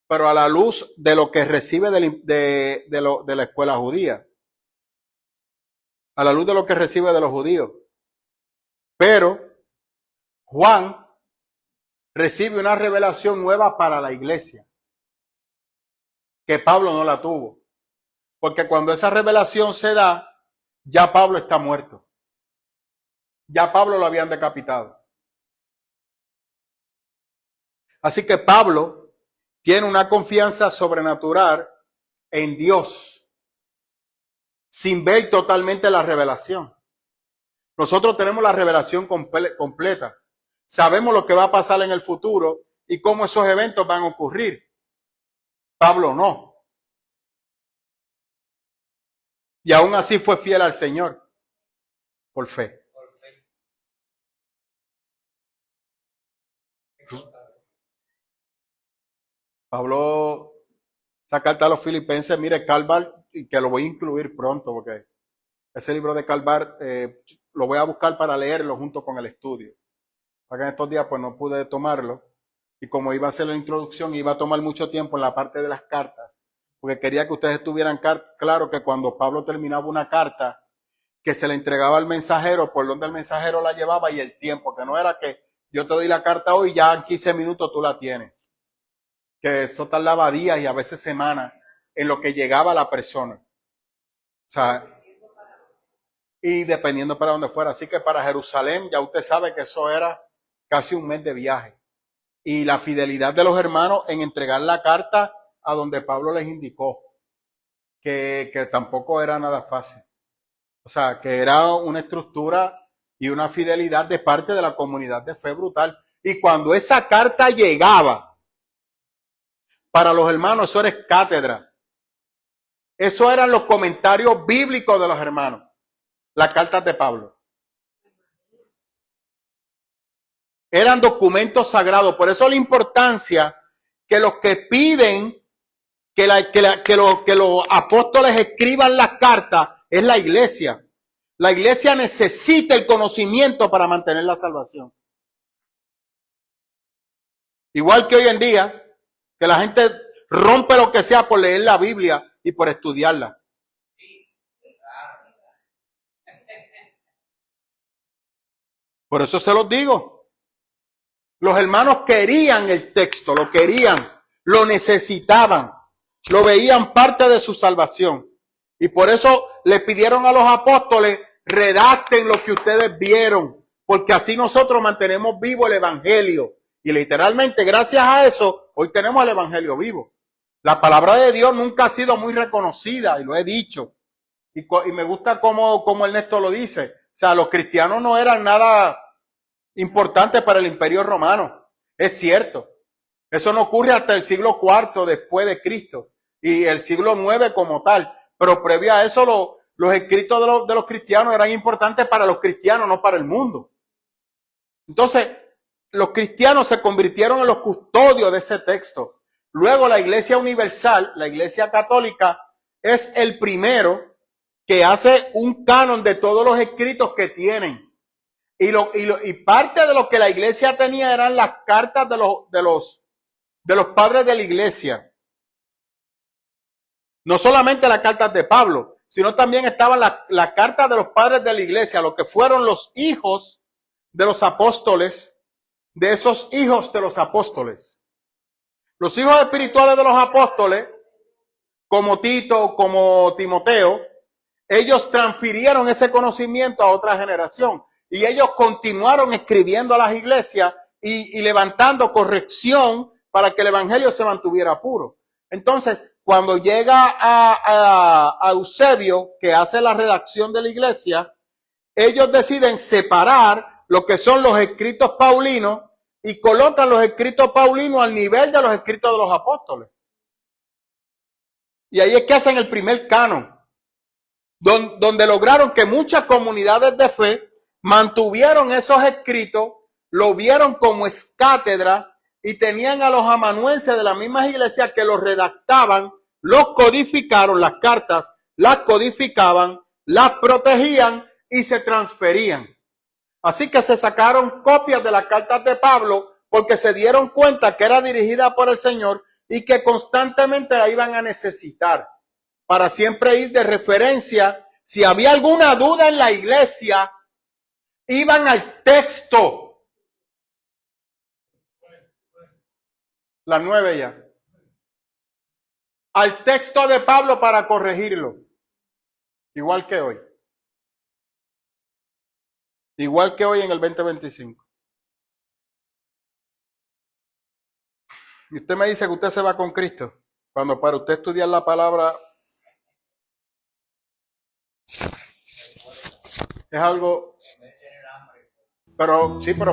pero a la luz de lo que recibe de la escuela judía. A la luz de lo que recibe de los judíos. Pero Juan recibe una revelación nueva para la iglesia, que Pablo no la tuvo. Porque cuando esa revelación se da, ya Pablo está muerto. Ya Pablo lo habían decapitado. Así que Pablo tiene una confianza sobrenatural en Dios, sin ver totalmente la revelación. Nosotros tenemos la revelación completa. Sabemos lo que va a pasar en el futuro y cómo esos eventos van a ocurrir. Pablo no. Y aún así fue fiel al Señor por fe. Pablo, esa carta a los filipenses, mire, Calvar, y que lo voy a incluir pronto, porque ese libro de Calvar lo voy a buscar para leerlo junto con el estudio. Porque en estos días pues no pude tomarlo, y como iba a hacer la introducción, iba a tomar mucho tiempo en la parte de las cartas, porque quería que ustedes tuvieran claro que cuando Pablo terminaba una carta, que se le entregaba al mensajero, por donde el mensajero la llevaba y el tiempo, que no era que yo te doy la carta hoy, ya en 15 minutos tú la tienes. Que eso tardaba días y a veces semanas en lo que llegaba a la persona. O sea, y dependiendo para dónde fuera. Así que para Jerusalén, ya usted sabe que eso era casi un mes de viaje. Y la fidelidad de los hermanos en entregar la carta a donde Pablo les indicó, que tampoco era nada fácil. O sea, que era una estructura y una fidelidad de parte de la comunidad de fe brutal. Y cuando esa carta llegaba, para los hermanos eso era cátedra. Eso eran los comentarios bíblicos de los hermanos, las cartas de Pablo. Eran documentos sagrados. Por eso la importancia que los que piden que los apóstoles escriban las cartas es la iglesia. La iglesia necesita el conocimiento para mantener la salvación. Igual que hoy en día, que la gente rompe lo que sea por leer la Biblia y por estudiarla. Por eso se los digo. Los hermanos querían el texto, lo querían, lo necesitaban, lo veían parte de su salvación. Y por eso le pidieron a los apóstoles, redacten lo que ustedes vieron, porque así nosotros mantenemos vivo el evangelio. Y literalmente, gracias a eso, hoy tenemos el evangelio vivo. La palabra de Dios nunca ha sido muy reconocida, y lo he dicho. Y me gusta como Ernesto lo dice. O sea, los cristianos no eran nada importante para el Imperio Romano. Es cierto. Eso no ocurre hasta el siglo IV después de Cristo y el siglo IX como tal. Pero previo a eso, los escritos de los cristianos eran importantes para los cristianos, no para el mundo. Entonces, los cristianos se convirtieron en los custodios de ese texto. Luego, la Iglesia Universal, la Iglesia Católica, es el primero que hace un canon de todos los escritos que tienen. Y parte de lo que la Iglesia tenía eran las cartas de los padres de la Iglesia. No solamente las cartas de Pablo, sino también estaban las cartas de los padres de la Iglesia, lo que fueron los hijos de los apóstoles, de esos hijos de los apóstoles. Los hijos espirituales de los apóstoles, como Tito, como Timoteo, ellos transfirieron ese conocimiento a otra generación. Y ellos continuaron escribiendo a las iglesias y levantando corrección para que el evangelio se mantuviera puro. Entonces, cuando llega a Eusebio, que hace la redacción de la iglesia, ellos deciden separar lo que son los escritos paulinos y colocan los escritos paulinos al nivel de los escritos de los apóstoles. Y ahí es que hacen el primer canon, donde lograron que muchas comunidades de fe mantuvieron esos escritos, lo vieron como cátedra y tenían a los amanuenses de las mismas iglesias que los redactaban, los codificaron, las cartas, las codificaban, las protegían y se transferían. Así que se sacaron copias de las cartas de Pablo porque se dieron cuenta que era dirigida por el Señor y que constantemente la iban a necesitar para siempre ir de referencia. Si había alguna duda en la iglesia, iban al texto. Las 9 ya. Al texto de Pablo para corregirlo. Igual que hoy. Igual que hoy en el 2025. Y usted me dice que usted se va con Cristo, cuando para usted estudiar la palabra es algo, pero sí, pero